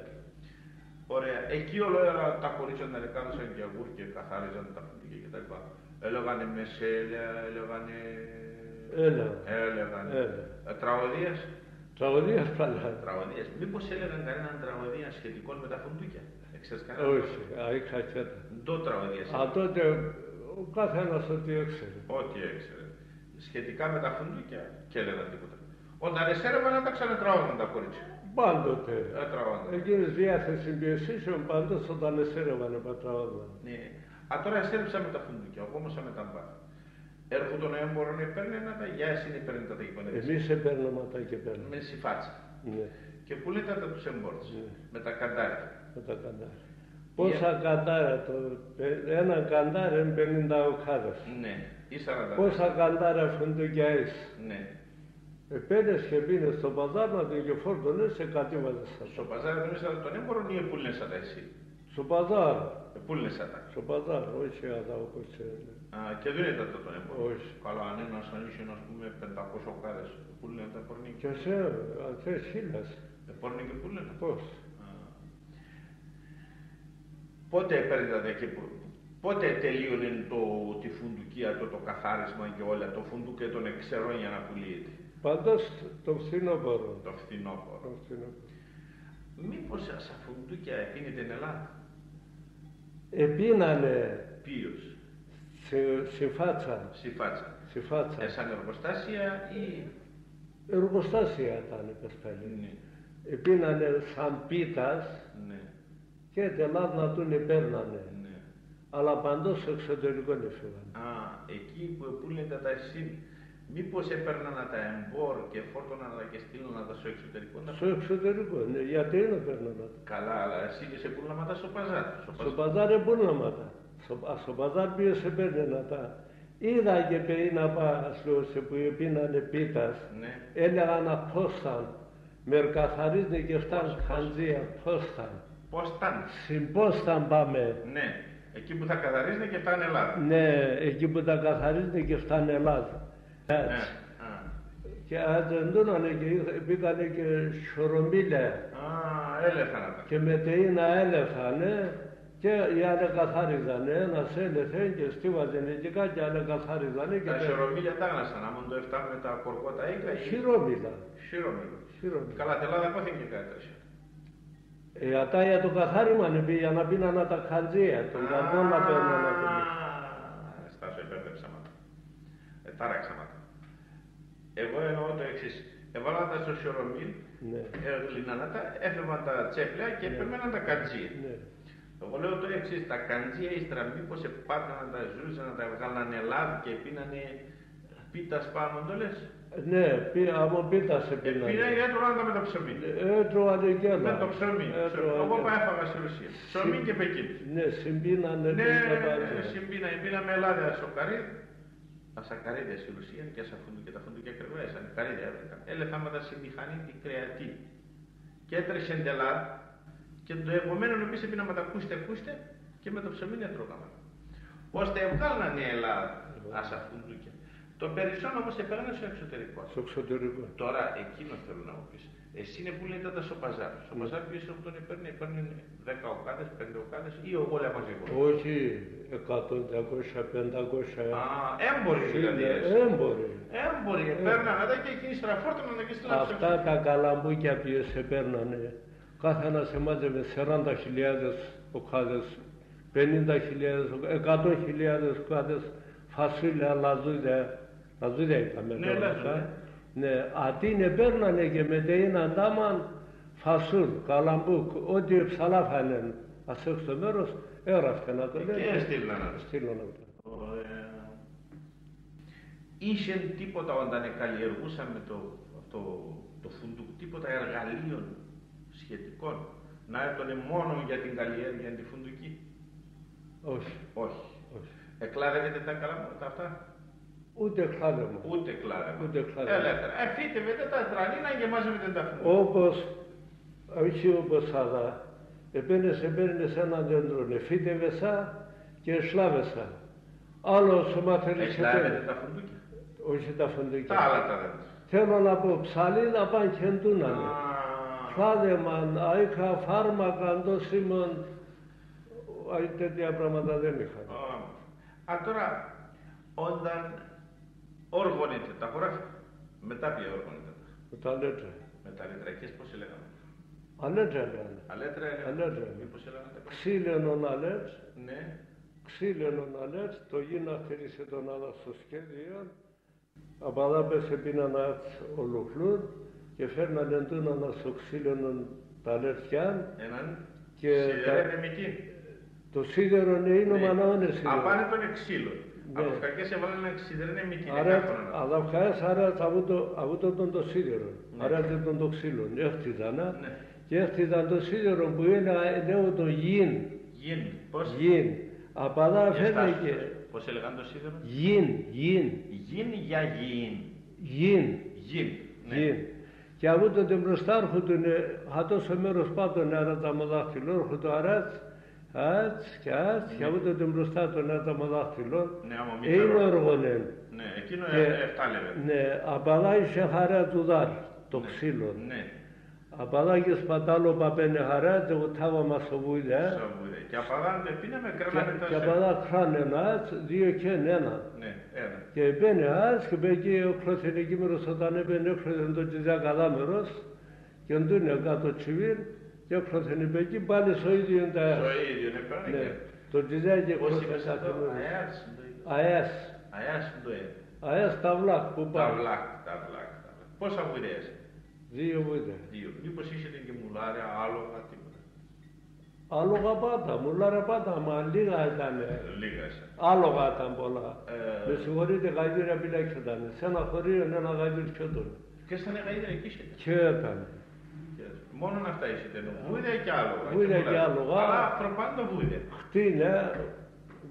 Ωραία. Εκεί ολόερα τα κορίτσια να ρεκάνωσαν και αγούρ και καθάριζαν τα φουντούκια κτλ. Έλεγανε μεσέλια, έλεγανε. Έλεγανε. Τραγωδίες. Τραγωδίες παλιά. Τραγωδίες. Μήπως έλεγαν κανέναν τραγωδία σχετικών με τα φουντούκια. Ξέρεις κανένα. Όχι, είχα τσέτα. Το τραγωδίες. Τότε ο καθένας ό,τι έξερε. Ό,τι έξερε. Σχετικά με τα φουντούκια και έλεγαν τίποτα. Όταν εσέρευαν να τα ξανατράγωναν τα κορίτσια. Πάντοτε. Εκείνες διάθεση πιεσίσεων πάντως όταν εσέρευαν τα τραγώδαν. Ναι. Τώρα εσέρεψα με τα φουντούκια, όμως με τα μπάρ. Έρχονται τον έμπορο να παίρνει ένα τα γεια εσύ παίρνει τα γειτονιά. Εμείς παίρνουμε τα και παίρνουμε. Με σιφάτσα. Ναι. Και πού λέτε τα τους εμπόρους. Ναι. Με τα καντάρια. Με τα καντάρια. Πόσα καντάρια ένα καντάρι είναι 50 οκάδες. Ναι. Ή 40. Πόσα καντάρια φουντούκια έχει. Ναι. Πένες και πίνες στο παζάρ να την και φόρτωνες σε κάτι βάζεις. Στο παζάρ δεν είσαι τον έμπορο ή πουλνες τα εσύ. Στο παζάρ. Πουλνες τα. Στο παζάρ, όχι αδά όπως έλεγε. Και δεν ήταν τον έμπορο. Όχι. Καλά, αν ένας αν είσαι ας πούμε 500 οκάδες, πουλνες τα πορνεί. Και σε, αν θες 1000. Πορνεί και πουλνες. Πώς. Πότε παίρνετε εκεί Πότε τελείωνε τη φουντουκία, το καθάρισμα και όλα, το φουντούκ και τον εξαιρών για να πουλείται? Πάντως το φθινόπωρο. Το φθινόπωρο. Μήπως στα φουντούκια επίνει την Ελλάδα? Επίνανε. Ποιος? Συμφάτσα. Σαν εργοστάσια ή? Εργοστάσια ήταν, πεσπέλη. Ναι. Επίνανε σαν πίτας, ναι. και την Ελλάδα να τον παίρνανε. Ναι. Αλλά παντός στο εξωτερικό έφυγαν. Α, εκεί που λέτε τα εσύ, μήπως έπαιρναν τα εμπόρ και φόρτωναν τα και στείλουν τα στο εξωτερικό? Στο εξωτερικό, ναι. Γιατί δεν παίρναν? Καλά, αλλά εσύ και σε πουλάματα στο παζάρ. Στο παζάρ πουλάματα. Στο παζάρ πήγες σε παίρνανε τα. Είδα και παιδί να πάσλωσε που πίνανε πίτας, ναι. έλεγαν απόσταν, μερκαθαρίζουν και φτάνουν χαντζία, πόσταν. Πόσταν. Συμπόσταν πάμε. Ναι, εκεί που θα καθαρίζουν και φτάνουν Ελλάδα. Ναι, εκεί που τα καθαρίζουν και φτάνουν Ελλάδα. Ναι. Και ατζεντούνανε και πήγανε και σωρομίλια. Α, έλεθανε. Και μετεΐνα έλεθανε. Και οι άλλοι καθάριζανε, ένας έλεθε και στίβαζαν εκεί και άλλοι καθάριζανε. Τα χειρομίλια τα έγνασαν, άμα το έφτανε με τα κορκότα ίκα. Χειρόμιλα. Καλά, την Ελλάδα πόθη και κάτι τέτοιο. Ατά για το καθάριμα για να πίνανα τα χαρτζία, τον καρπόν να παίρνανε. Στάσο, επέρδεψα μάτα. Τάραξα μάτα. Εγώ εννοώ το εξής. Έβαλαν τα στο χειρομίλ, λινάνα τα, έφευγαν τα τσέπλια και έπαιρναν τα καρτζία. Εγώ λέω το εξής, τα καντζία ύστερα μήπως επάταναν τα ζούσαν, να τα βγάλαν Ελλάδα και πίνανε πίτας πάνω, το λες? Ναι, από πίτας επίνανε. Πίνανε, έτρωγαν τα με το ψωμί. Έτρωγανε και άλλα. Με το ψωμί. Εγώ έφαγα στη Ρωσία. Ψωμί και Πεκίνη. Ναι, συμπίνανε. Ναι, συμπίνανε. Πίναμε Ελλάδα στο καρύδι. Στα καρύδια στη Ρωσία και στα φουντούκια. Τα φουντούκια κρεβέσαν. Καρύδια έβρεκαν. Έλεθαμε στη μηχανή την κρεατή. Και έτρεξε εν Ελλάδα. Και το επομένο επίσης έπιναμε τα ακούστε και με το ψωμί έτρωγαμε. Ώστε βγάλανε η Ελλάδα άσα φουντούκια. Το περισσότερο όμως επέρανε στο εξωτερικό. Στο εξωτερικό. Τώρα εκείνο θέλω να μου πεις. Εσύ είναι που λέτε τα στο παζάρ. Στο παζάρ ποιος από τον παίρνει 10 οκάδες, 5 οκάδες ή όλα μαζί? Όχι, 100, 200, 500. Α, έμποροι δηλαδή. Έμποροι, παίρνανε τα και εκείνοι στραφόρτωναν και στην Ελλάδα. Αυτά τα καλαμπούκια ποιος επέρνανε. Κάθε ένας εμάζευε 40.000 οκάδες, 50.000, 100.000 οκάδες, φασούλια, λαζούδια είπαμε τώρα. Ναι, αντί παίρνανε και μετεΐναν τάμαν φασούλ, καλαμπούκ, ό,τι ψαλάφανε ας έξω το μέρος, έγραφε να το λέει. Και στείλανε. Είχε τίποτα όταν καλλιεργούσαμε το φουντούκ, τίποτα εργαλείων σχετικών, να έρθουν μόνο για την καλλιέργεια τη φουντουκή? Όχι. Εκλάδευετε τα καλαμούτα αυτά? Ούτε κλάδεμα. Ελεύθερα. Φύτευετε τα τρανίνα και μαζεύετε τα φουντούκια. όπως θα επέρνες έναν δέντρο, φύτευεσα και σλάβεσα. Άλλος μαθαίνεις εκλάδευετε τα φουντούκια? Όχι τα φουντούκια. Τα άλλα τα δέντρα. Θέλω να πω ψαλί να πάνε και εντούνανε. Κλάδεμαν, αήκα, φάρμακα, ντόσιμον, τέτοια πράγματα δεν είχαν. Τώρα, όταν όργωνετε τα χωράφια, μετά ποια όργωνετε? Με τα αλέτρα. Με τα αλέτρακες πώς έλεγαμε? Αλέτρα λέγανε. Αλέτρα. Μήπως έλεγατε? Ξύλαινον αλέτ. Ναι. Ξύλαινον αλέτ, το γίνα θέλησε τον άλλα στο σχέδιο. Απαντά πέσε πίναν ολοκλούν και φέρναν εντούνα στο ξύλαινον τα αλέτια. Έναν σιδερένε μητή. Το σίδερο είναι ο μαναώνες σίδερο. Απάνε τον εξύλο. Από τους κακές έβαλαν ένα σιδερένε μητή. Αλλά βγάζεις άρα αυτό τον το σίδερο. Άρα δεν τον το ξύλο. Έχτιζαν. Και έχτιζαν το σίδερο που είναι νέο το γιν. Πώς? Γιν. Απαντά φέρνε και... Πώς έλεγαν το σίδερο? Γιν. Γιν για γιν. Γιν. Και αυτό το μπροστάρχου του είναι, τόσο μέρος πάντων είναι τα μοδάχτυλο, έρχο το αράτς, και αυτό το μπροστά τον είναι τα μοδάχτυλο, είναι όργωνεν. Ναι, εκείνο εφτάλευε. Ναι, απαλά είχε χαρά του δάρ, το ξύλο. Απαδάκες πατάλο παπένε χαρά, και εγώ τάβα μας το βούδε. Και απαδάντε πίναμε, κράναμε τα Και απαδά κράνε ένας, δύο και ένα. Ναι, ένα. Και μπαίνει ένας και μπαίνει ο κλωθενικήμερος όταν έμπαινε έκλωθεν το τζιζά καλάμερος και εντούνε κάτω τσιβίν και έκλωθεν μπαίνει πάλι στο ίδιο τα αέρας. Στο ίδιο, ναι, πέρα. Το τζιζά και Πώς έκλωθεν είπες αυτό, αέας. αέας το Αέας ταυλάκ που πάει. Ταυλάκ. Πόσα βουιδές? Δύο βούδε. Δύο. Μήπως είχετε και μουλάρια, άλογα, τίποτα? Άλογα πάντα, μουλάρα πάντα, μα λίγα ήταν. Λίγα είσαι. Άλογα ήταν πολλά. Με συγχωρείτε, γαϊδούρια πιλέξε ήταν. Σε ένα χωρίο ένα γαϊδούρι πιότον. Ποιες ήταν γαϊδούρια εκεί είσαι? Και ήταν. Μόνον αυτά είσαι, βούδια και άλογα. Βούδια και άλογα. Αλλά προπάντο βούδια. Χτίνε,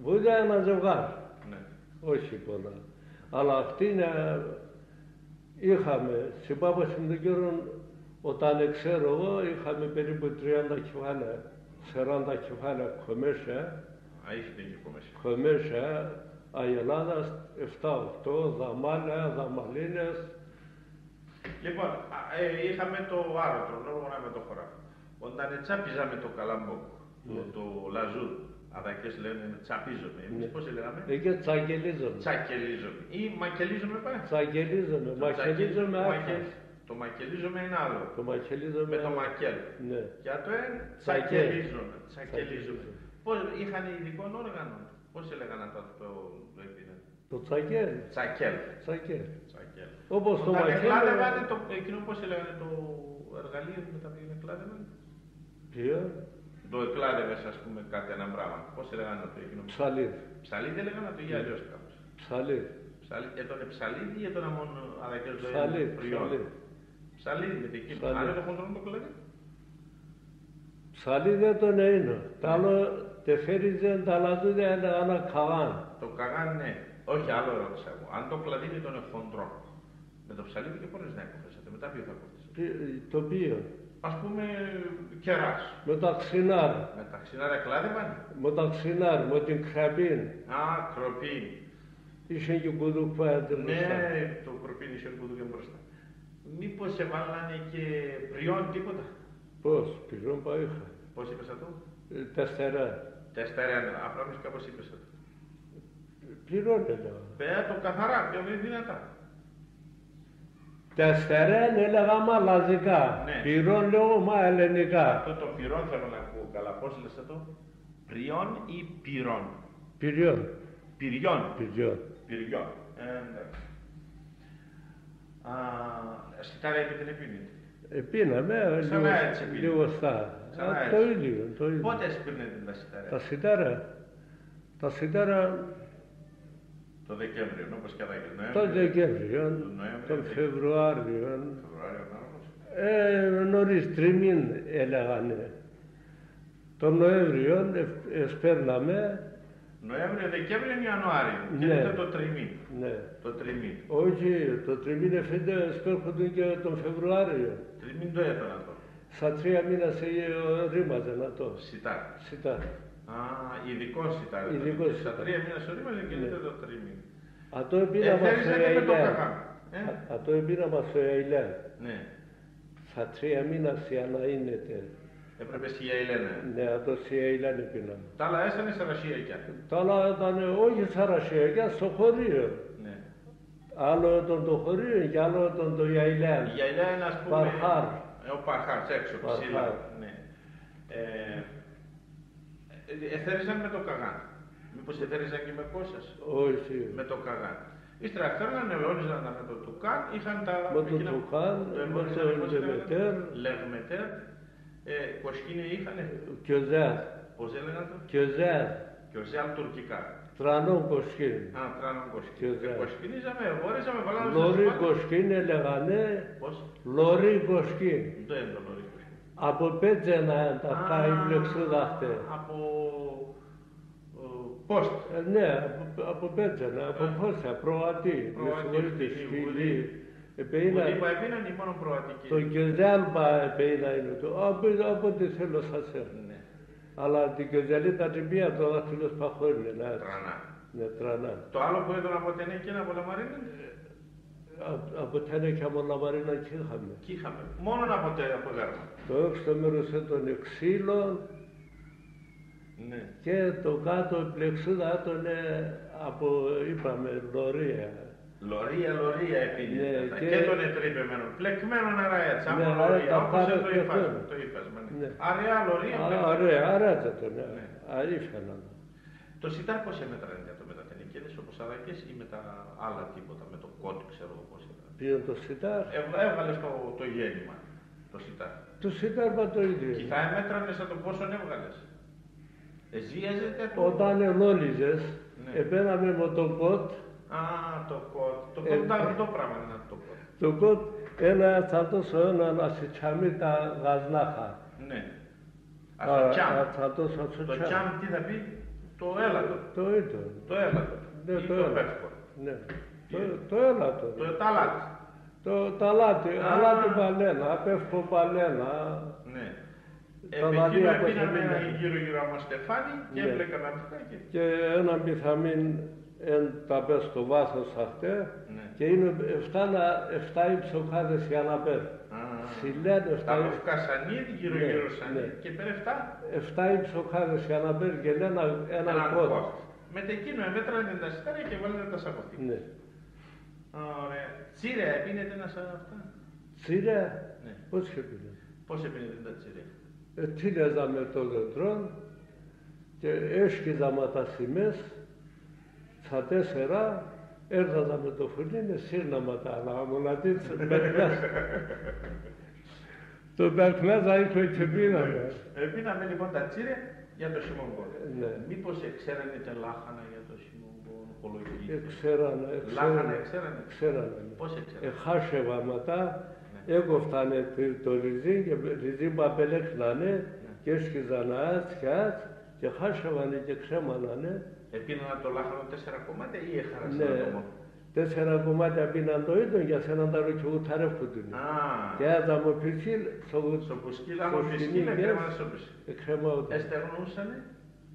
βούδια ένα ζευγάρι. Ναι. Όχι πολλά. Αλλά χτίνε είχαμε, στην Πάπαση με τον καιρό, όταν ξέρω εγώ, είχαμε περίπου 30 κεφάλαια, 40 κεφάλαια κομμέσια. Έχετε και κομμέσια. Κομμέσια, Αγελάδας, 7-8, δαμάλια, δαμαλίνες. Λοιπόν, είχαμε το άρωτρο, λόγω με το χωράφι. Όταν τσάπιζαμε το καλαμπόκο, το λαζούρ, αδακές λένε τσαπίζομαι. Εμείς πώς λέγαμε? Εκεί τσακελίζομαι. Τσακελίζομαι. Ή μακελίζομαι πάλι. Τσακελίζομαι. Μακελίζομαι άκρας. Το μακελίζομαι είναι άλλο. Το μακελίζομαι. Με το μακέλ. Ναι. Για το εν τσακελίζομαι. Τσακελίζομαι. Πώς είχαν ειδικό όργανο. Πώς έλεγαν αυτό το έπινε? Το τσακέλ. Τσακέλ. Τσακέλ. Τσακέλ. Όπως το μακέλ. Εκλάδευανε το, εκείνο πώς έλεγανε το εργαλείο με τα οποία εκλάδευανε? Ποιο? Το εκλάδευες, ας πούμε, κάτι ένα πράγμα. Πώς έλεγανε το εκείνο? Ψαλίδι. Ψαλίδι έλεγανε το ή αλλιώς κάπως? Ψαλίδι. Τον ψαλίδι ή τον μόνο αδακές το προϊόν? Ψαλίδι με εκείνο. Άρα το χοντρό το κλαδί. Ψαλίδι δεν τον είναι. Τ' άλλο τεφέριζε τα λαδούδια ένα καγάν. Το καγάν ναι. Όχι, άλλο ρώτησα εγώ. Αν το κλαδί είναι τον χοντρό. Με το ψαλίδι και μπορείς να έκοφεσατε. Μετά ποιο θα κόφεσατε? Το ποιο? Ας πούμε κεράς. Με τα ξινάρ. Με τα ξινάρια κλάδευαν. Με τα ξινάρ, με την κραπίν. Α, κροπίν. Είχε και κουδουκπάτε μπροστά. Ναι, το κροπίν είχε κουδουκπάτε μπροστά. Μήπως σε βάλανε και πριόν τίποτα? Πώς, πριόν είχα. Πώς είπες αυτό? Τεστερά. Τεστερά, αφράμισκα πώς είπες αυτό? Πριόν έλεγα. Πέρα το καθαρά, πιο δυνατά. Τεστερέν έλεγα μαλαζικά. Ναι. Πυρών λέω μα ελληνικά. Αυτό το πυρών θέλω να ακούω καλά. Πώς λες αυτό? Πριών ή πυρών? Πυριών. Πυριών. Πυριών. Πυριών. Σιτάρια και την επίνητη. Πίναμε λίγο στα. Το ίδιο. Πότε σπήρνετε τα σιτάρια? Τα σιτάρια το Δεκέμβριο, όπως και αδάκες. Το Δεκέμβριο, τον Φεβρουάριο. Νωρίς τριμήν έλεγανε. Τον Νοέμβριο σπέρναμε. Νοέμβριο, Δεκέμβριο, Ιανουάριο. Και ναι. το τριμήν. Ναι. Το τριμήν. Όχι, το τριμήν σπέρχονταν και τον Φεβρουάριο. Τριμήν το έπαιρνα το. Στα 3 μήνα σε ρήμαζε να το. Σιτάρ. Α, ειδικό σιτάρ. Στα 3 μήνα σε ρήμαζε και ναι. Το τριμήν. Αυτό επίναμα στο Αιλέα. Αυτό επίναμα στο Αιλέα. Ναι. Στα 3 μήνα σε αναείνεται. Έπρεπε στη Αιλέα. Ναι, αυτό στη Αιλέα επίναμα. Τα άλλα έσανε σαρασιακιά. Τα άλλα ήταν όχι σαρασιακιά, στο χωρίο. Ναι. Άλλο ήταν το χωρίο και άλλο ήταν το Αιλέα. Η Αιλέα είναι ας πούμε... Παρχάρ. Ο Παρχάρ, έξω, ψηλά. Ναι. Εθέριζαν με το καγάν. Μήπως εθέριζαν και με κόσες? Όχι. Με το καγάν. Ύστερα φέρνανε, αιώνιζαν με το τουκάν, είχαν τα... Με το τουκάν, με το λεγμετέρ. Λεγμετέρ. Κοσκίνε είχανε. Κιοζέρ. Πώς έλεγαν το? Κιοζέρ. Κιοζέρ τουρκικά. Τρανόν κοσκίν. Α, τρανόν κοσκίν. Κοσκίνιζαμε, βόρεζαμε, βάλαμε... Λόρι κοσκίν έλεγανε. Πώς? Λόρι κοσκίν. Δεν είναι το λόρι κοσκίν. Από πέτζενα τα η πλεξούδαχτε. Από... Πώς? Ναι, από πέτζενα, από πόσα, προατή. Με συγχωρείτε, σκυλή. Επείναν ή μόνο προατική? Το Κιοζέλμπα είναι το. Από ό,τι θέλω σας έρθω. Αλλά την Κιοζελίτα την μία το δάχτυλος παχώνει. Τρανά. Ναι, τρανά. Το άλλο που έδωνα από την εκεί από τα Μαρίνα? Από τένα και από λαμαρίνα και είχαμε. Και είχαμε. Μόνο από δέρμα. Το έξω μέρος ήταν ξύλο. Ναι. Και το κάτω η πλεξούδα ήταν από, είπαμε, λωρία. Λωρία επίνει. Ναι, και τον ετρύπεμένο. Πλεκμένο νερά έτσι. Ναι, από λωρία. Όπως το είπες. Ναι. Αραιά λωρία. Ωραία το ναι. Αρήφανα. Το σιτάρ πώς έμετρανε για το με τα τενικέδες όπως αδακές ή με τα άλλα τίποτα, με το κόντ ξέρω εγώ πώς ήταν. Πήγε το σιτάρ. Έβγαλες το γέννημα, το σιτάρ. Το σιτάρ πα το ίδιο. Και θα έμετρανε σαν το πόσον έβγαλες. Ζίαζετε το... Όταν ενόλιζες, ναι. επέναμε με το κότ. Α, το κότ. Το κότ ήταν αυτό πράγμα είναι το κότ. Το κότ ένα θα δώσω ένα να σε τσάμει τα γαζνάχα. Ναι. Το τσάμ τι θα πει, το έλατο. Το ίδιο. Το έλατο. Ναι, ή το πεύκο. Ναι. Το έλατο. Το ταλάτι. Το ταλάτι, αλάτι παλένα, πεύκο παλένα. Ναι. Εκείνο πίναμε γύρω από στεφάνι και ναι. έμπλεκαμε αυτά και ένα πιθαμίν τα πες στο βάθος αυτέ ναι. και είναι 7 υψοκάδες για να πέφτει. Συλλέν 7 τα λοφκασανίδι γύρω σανίδι ναι. και πέρα 7 υψοκάδες για να πέφτει και λένε ένα κόντ. Μετά εκείνο μέτρανε τα σιτάρια και βάλανε τα σακωθή. Ναι. Ωραία. Τσίρεα πίνετε ένα σαν αυτά. Τσίρεα, ναι. πώς έπινε. Πώς έπινετε τα τσίρεα. Τίλιαζα με το δεντρόν και έσκυζα με τα σημαίες στα 4 έρθαζα με το φουρνί, σύρνα με τα άλλα μονατίτσα, το τακνάζα είχε και πίναμε. Πίναμε λοιπόν τα τσίρια για το Σιμονγκόν. Ναι. Μήπως ξέρανε τα λάχανα για το Σιμονγκόν, ολογική. Ξέρανε. Πώς ξέρανε. Χάσεβα μετά, έκοφτανε το ριζί και ριζί που απελέξνανε και έσκυζαν άτς και χάσεβανε και ξέμανανε. Επίνανε το λάχανο 4 κομμάτια ή έχαρασαν το μόνο. 4 κομμάτια πίναν το ίδιο για σένα τα ρουκιούταρε φουτούνι. Και έδα μου πυρκίλ, στο πουσκίλ, άμα πυρκίλ έκρεμαν στο πουσκίλ. Εστερνούσανε.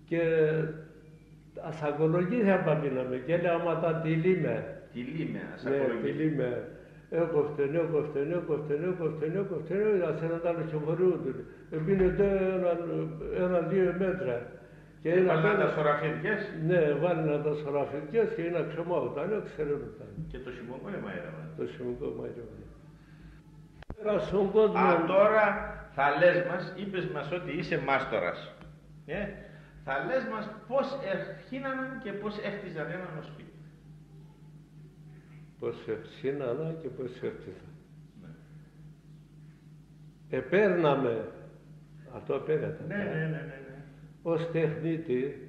Και ασακολογήθια παπίναμε και έλεγα άμα τα τυλίμε. Τυλίμε, ασακολογήθια. Έκοφτεν, για σένα τα ρουκιούταρε. Επίνεται 1-2 μέτρα. Βάλουν τα σωραφιδιές. Ναι, βάλουν τα σωραφιδιές και είναι αξιωμάωτα, είναι ξερεύοντα. Και το Σιμονγκό είναι μαΐρευαν. Το Σιμονγκό μαΐρευαν. Τώρα θα λες μας, είπες μας ότι είσαι μάστορας. Θα λες μας πώς αρχίναναν και πώς έχτιζαν έναν σπίτι. Πώς αρχίναναν και πώς έχτιζαν. Ναι. Επέρναμε, αυτό πέρατε. Ναι. Ως τεχνίτη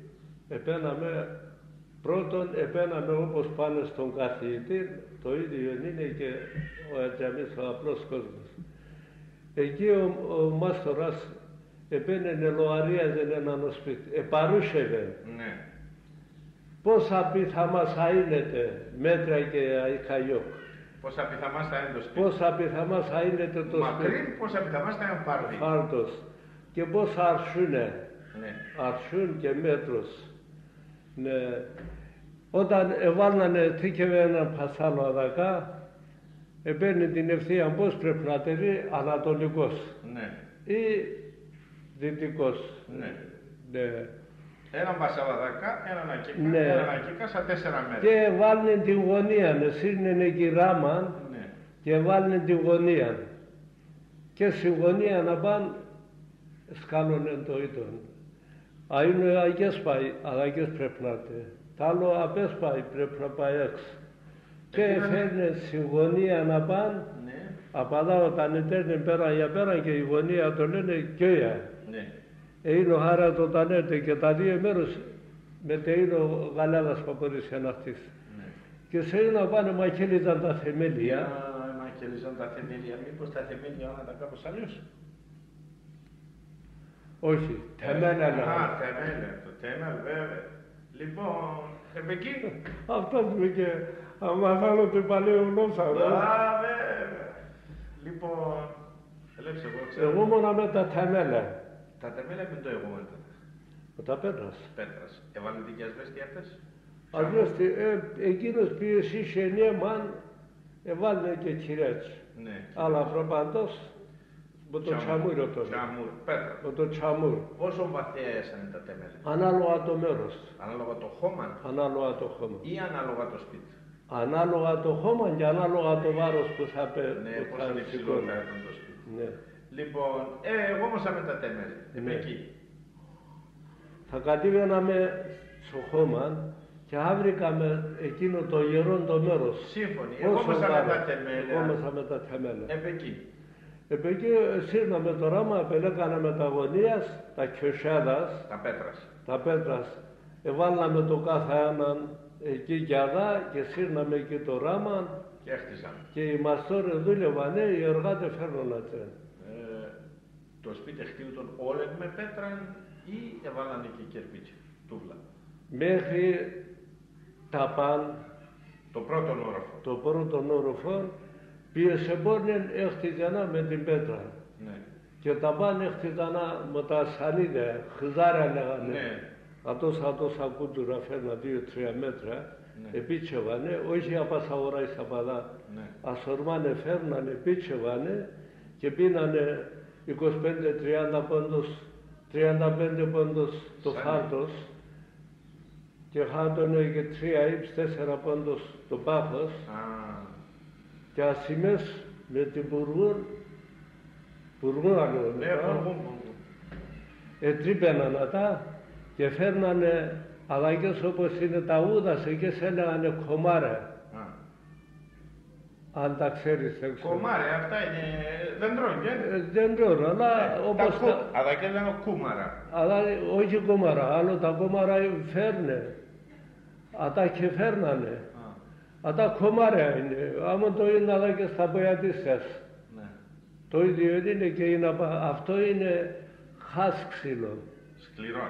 επέναμε όπως πάνε στον καθηγητή, το ίδιο είναι και ο απλός κόσμος. Εκεί ο μάστορας επέναινε λοαρίαζε έναν σπίτι, επαρούσευε. Ναι. Πόσα πιθαμάς αείνεται μέτρα και αϊκαγιόκ. Πόσα πιθαμάς θα είναι το σπίτι. Πόσα πιθαμάς αείνεται το σπίτι. Μακρύν, πόσα πιθαμάς θα είναι φάρδι. Φάρδος. Και πόσα αρσούνε. Ναι. Αρσούν και μέτρος. Ναι. Όταν εβάλνανε τίκευε έναν πασάλο αδακά, παίρνει την ευθεία πώς πρέπει να τερεί, ανατολικός. Ναι. Ή δυτικός. Ναι. Ναι. Έναν πασαλαδακά, έναν ακίκα στα 4 μέτρα. Και βάλνε την γωνία, σύρναινε γυράμα και βάλνε την γωνία. Και στη γωνία να πάνε, σκάλωνε το ήτον. Αν είναι αγιές πρέπει να έρθει. Τ' άλλο απέσπαει πρέπει να πάει έξω. Και φέρνε στη γωνία να πάνε, απαντά όταν ετέρνε πέρα για πέρα και η γωνία το λένε κιόια. Είναι ο χάρα το όταν έρθει και τα 2 μέρος μετά είναι ο γαλάδας που απορρίσει να χτίσει. Και σε είναι να πάνε μακέλιζαν τα θεμέλια. Μακέλιζαν τα θεμέλια, μήπως τα θεμέλια όλα τα κάπως αλλιώς. Όχι, τεμένα είναι. Το τέμελ βέβαια. Λοιπόν, εκεί. Αυτό μου και αμαθάνω την παλαιό γλώσσα. Βέβαια. Λοιπόν, έλεξε εγώ ξέρω. Εγώ μόνο με τα τεμέλα. Τα τεμέλα με το εγώ μετά. Τα πέτρας. Πέτρας. Έβαλε δική ασβέστη αυτές. Ασβέστη, εκείνος πήγε εσύ σε 9 μαν έβαλε και κυρέτσι. Ναι. Αλλά προπαντός με το τσαμούριο τώρα. Τσαμούρ, πέτρα. Με το τσαμούρ. Πόσο βαθιά έσανε τα τέμελια? Ανάλογα το μέρος. Ανάλογα το χώμα Ανάλογα το χώμα. ή ανάλογα το σπίτι? Ανάλογα το χώμα και ανάλογα το βάρος που θα Ναι, που πόσο υψηλό θα ήταν το σπίτι. Ναι. Λοιπόν, εγώ όμως με τα τέμελια. Ναι. Εκεί. Θα κατέβαιναμε στο χώμα και άβρικαμε εκείνο το γερό το μέρος. Σύμφωνοι. Εγώ όμως με τα τεμέλια. Εγώ με τα τεμέλια. Εκεί. Εκεί σύρναμε το ράμα, επελέκαναμε τα γωνίας, τα κιοσέδας, τα πέτρας. Εβάλαμε το κάθε έναν εκεί γιαδά και σύρναμε εκεί το ράμα. Και έχτιζαν. Και οι μαστόρες δούλευανε, οι εργάτες φέρνουν Το σπίτι χτίουτον όλο με πέτρα ή έβαλαν και κερπίτσια, τούβλα? Μέχρι τα παν. Το πρώτο όροφο. Το πρώτο όροφο πίεσε πόρνεν έχτιζανα με την πέτρα. Ναι. Και τα παν έχτιζανα με τα σανίδια, χζάρια λέγανε. Ναι. Ατόσα κούντουρα φέρνα 2-3 μέτρα. Ναι. Επίτσεβανε, όχι απάσα ώρα εις απαδά. Ναι. Ασορμάνε φέρνανε, επίτσεβανε και πίνανε 25-30 πόντους, 35 πόντους το χάρτος και χάρτωνε και 3 ύψ, 4 πόντους το πάχος και ασημές με την πουργούρανο τρίπαιναν τα και φέρνανε αλλαγές όπως είναι τα ούδας, εκεί σε έλεγανε κομμάρια. Αν τα ξέρεις έξω. Κομμάρια, αυτά είναι δεντρόνια. Δεντρόν, αλλά όπως αλλά και λένε κούμαρα. Αλλά όχι κομμάρα, άλλο τα κομμάρα φέρνε. Ατά και φέρνανε. Ατά κομμάρια είναι. Άμα το είναι αλλά και στα ποιατίστες. Ναι. Το ίδιο είναι και είναι, αυτό είναι χάς ξύλο. Σκληρό.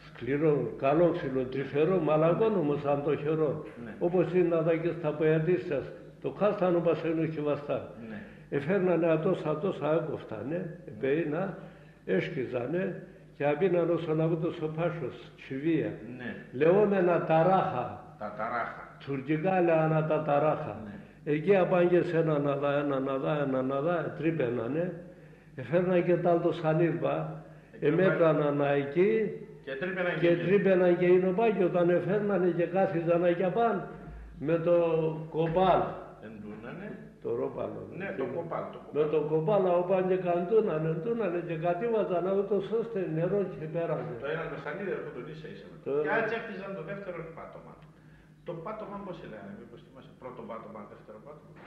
Σκληρό, καλό ξύλο, τρυφερό, μαλακό όμως αν το χερό. Ναι. Όπως είναι αλλά και στα ποιατίστες. Το κάστανο πασένο και βαστά. Ναι. Εφέρνανε ατόσα έκοφτανε, επέινα, έσκυζανε και απίναν όσον αγούτος ο Πάσος, τσιβία. Ναι. Λεόμενα ταράχα. Τα ταράχα. Τουρκικά λέγανα τα ταράχα. Ναι. Εκεί απάγγες έναν αδά, τρίπαινανε. Εφέρναν και τ' άλλο σανίδβα, εμέτραναν εκεί και τρίπαιναν και εινοπά και όταν εφέρνανε και κάθιζαν εκεί απάν με το κομπάλ. Το ρόπαλο. Ναι, το κομπάλ. Με το κομπάλ όπαν και καντούνανε και κατήβαζαν ούτως ώστε νερό και πέρανε. Το ένα το σανίδι έρχονταν ίσα. Και έτσι έχτιζαν το δεύτερο πάτωμα. Το πάτωμα πώς έλεγαν, μήπως θυμάσαι, πρώτο πάτωμα, δεύτερο πάτωμα?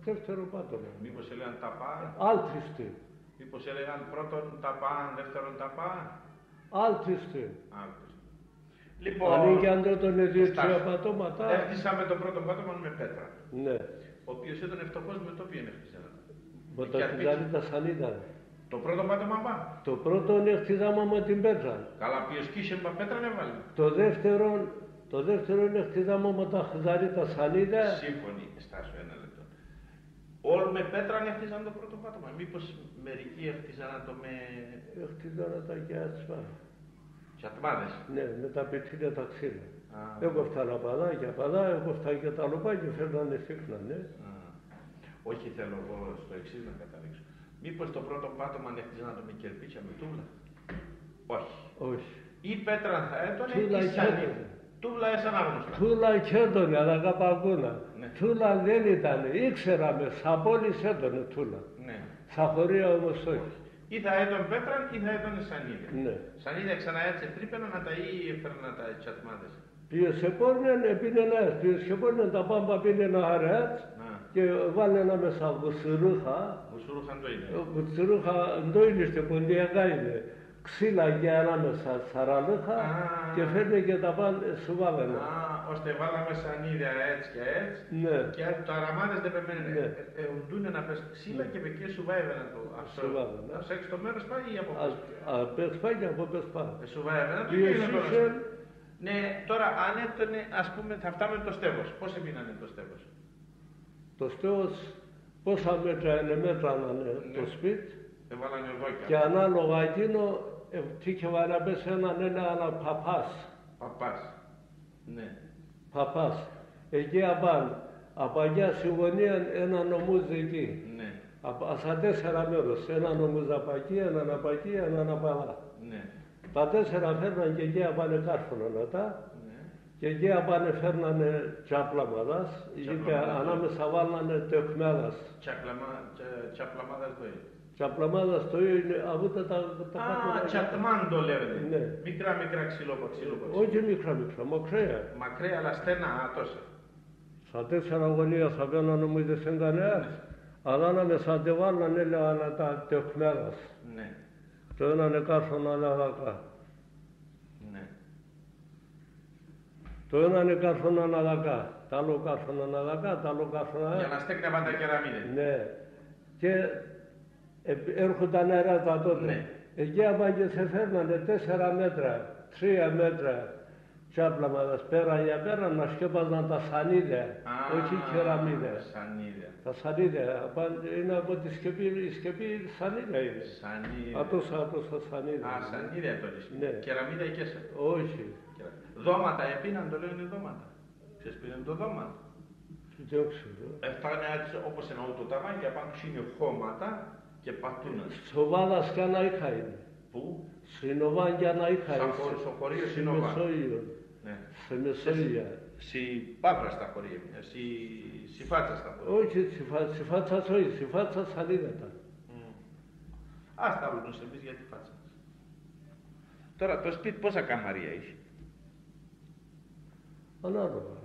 Δεύτερο πάτωμα. Μήπως έλεγαν ταπά? Άλτριστη. Μήπως έλεγαν πρώτον ταπά, δεύτερον ταπά? Άλτριστη. Λοιπόν, αν είναι και αν δεν τον δύο-τρία πατώματα. Έχτισαμε το πρώτο πάτωμα με πέτρα. Ναι. Ο οποίος ήταν φτωχός με το οποίο έχτιζαν. Με το χτιζάλι τα σανίδα. Το πρώτο πάτωμα πά. Το πρώτο χτιζάμα με την πέτρα. Καλά ποιος κοίσε με πέτρα να βάλει. Το δεύτερο χτιζάμα με τα χτιζάλι τα σανίδα. Σύμφωνοι, στάσου ένα λεπτό. Όλοι με πέτρα έχτιζαν το πρώτο πάτωμα. Μήπως μερικοί έχτιζαν το με... Έχτιζαν τα και άτσπα. Τσατμάδες. Ναι, με τα πετύλια τα ξύλα. Έκοφτα λαπαδάκια, έκοφτα και τα λοπάκια, φέρνανε σύχνανε. Όχι, θέλω εγώ στο εξής να καταλήξω. Μήπως το πρώτο πάτωμα έχτιζαν το με κερπίτσια με τούβλα? Όχι. Ή πέτρα θα έτωνε ή σανίδι. Τούβλα έσαν άγνωστα. Τούβλα και έτωνε, αλλά καπακούνα. Τούβλα δεν ήταν, ήξεραμε, σαν πόλης έτωνε τούβλα. Σαν χωρία όμως όχι. Ή θα έτον πέτρα ή θα έτον σανίδια. Ναι. Σανίδια ξανά έτσι τρίπαιναν να τα ή έφερναν τα τσατμάδες. Ποιος επόρνεν επίνενες, ποιος επόρνεν τα πάμπα πίνενα αρέτ και βάλαινα μέσα γουσουρούχα. Γουσουρούχα το είναι. Γουσουρούχα το είναι στο ποντιακά είναι. Ξύλα για ανάμεσα σαραλούχα και φέρνε και τα πάντα σου βάλαινα. Ώστε βάλαμε σανίδια έτσι και έτσι. Ναι. Και τα αραμάδες δεν πεμένουν. Ουντούνε να πες ξύλα και με εκεί σου βάευε το αυτό. Να ψάξεις το μέρος πάει ή από πες. Πες πάει και από πες πάει. Σου βάευε το και είναι τώρα. Ναι, τώρα αν έτωνε, ας πούμε, θα φτάμε το στέβος. Πώς εμείνανε το στέβος? Το στέβος, πόσα μέτρα είναι μέτρανανε το σπίτι. Και ανάλογα εκείνο, τι και να πες έναν έλεγαν παπάς. Παπάς, ναι. Παπάς. Εκεί απάν, Από Αγία Σιγωνία ένα νομούζι εκεί. Ναι. Στα 4 μέρος. Ένα νομούζι από εκεί, έναν από εκεί, έναν από εδώ. Ναι. Τα 4 φέρναν και εκεί πάνε κάρφωνα μετά. Ναι. Και εκεί πάνε φέρνανε τσάπλαμαδας. Και ανάμεσα βάλανε τεχμέδας. Τσαπλαμάδας το είναι. Τσαπλαμάδας το είναι, αφού τα τσατμάν το λέγεται. Ναι. Μικρά ξυλόπα. Όχι μικρά, μακραία. Μακραία αλλά στενά, τόσα. Στα 4 γωνία θα μπαίνανε μου είδες εν κανένας. Αλλά να με σαν τε βάλανε λέγανε τα τεχμέδας. Ναι. Το έναν κάρφωνα αλαγακά. Ναι. Το έναν κάρφωνα αλαγακά. Τα άλλο κάρφωνα αλαγακά, τα άλλο κάρφωνα. Για να στέκνευαν τα κεραμίδες. Ναι. Και έρχονταν νερά τότε. Ναι. Εκεί και σε φέρνανε 4 μέτρα, 3 μέτρα τσάπλαμαδας πέρα για πέρα να σκέπαζαν τα σανίδια, όχι κεραμίδια. Σανίδια. Τα σανίδια, είναι από τη σκεπή, η σκεπή σανίδια είναι. Σανίδια. Ατόσα σανίδια. Σανίδια τότε. Ναι. Κεραμίδια και σε. Όχι. Δώματα, επίναν το λένε δώματα. Ξέρεις πήραν το δώμα. Δεν ξέρω. Έφτανε έτσι όπως εννοώ το ταβάνι και πάνω είναι χώματα και πατούνας. Σοβάδα σκάνα είχα είναι. Πού? Συνοβάνια να είχα είναι. Στο χωρίο Στη Συνοβά. Μεσόγειο. Ναι. Σε Μεσόγεια. Στη Παύρα στα χωρία. Στη Φάτσα στα χωρία. Όχι, στη Φάτσα όχι, στη Φάτσα σαλίδατα. Ας τα βρουν εμείς για τη Φάτσα. Τώρα το σπίτι πόσα καμαρία έχει? Ανάλογα.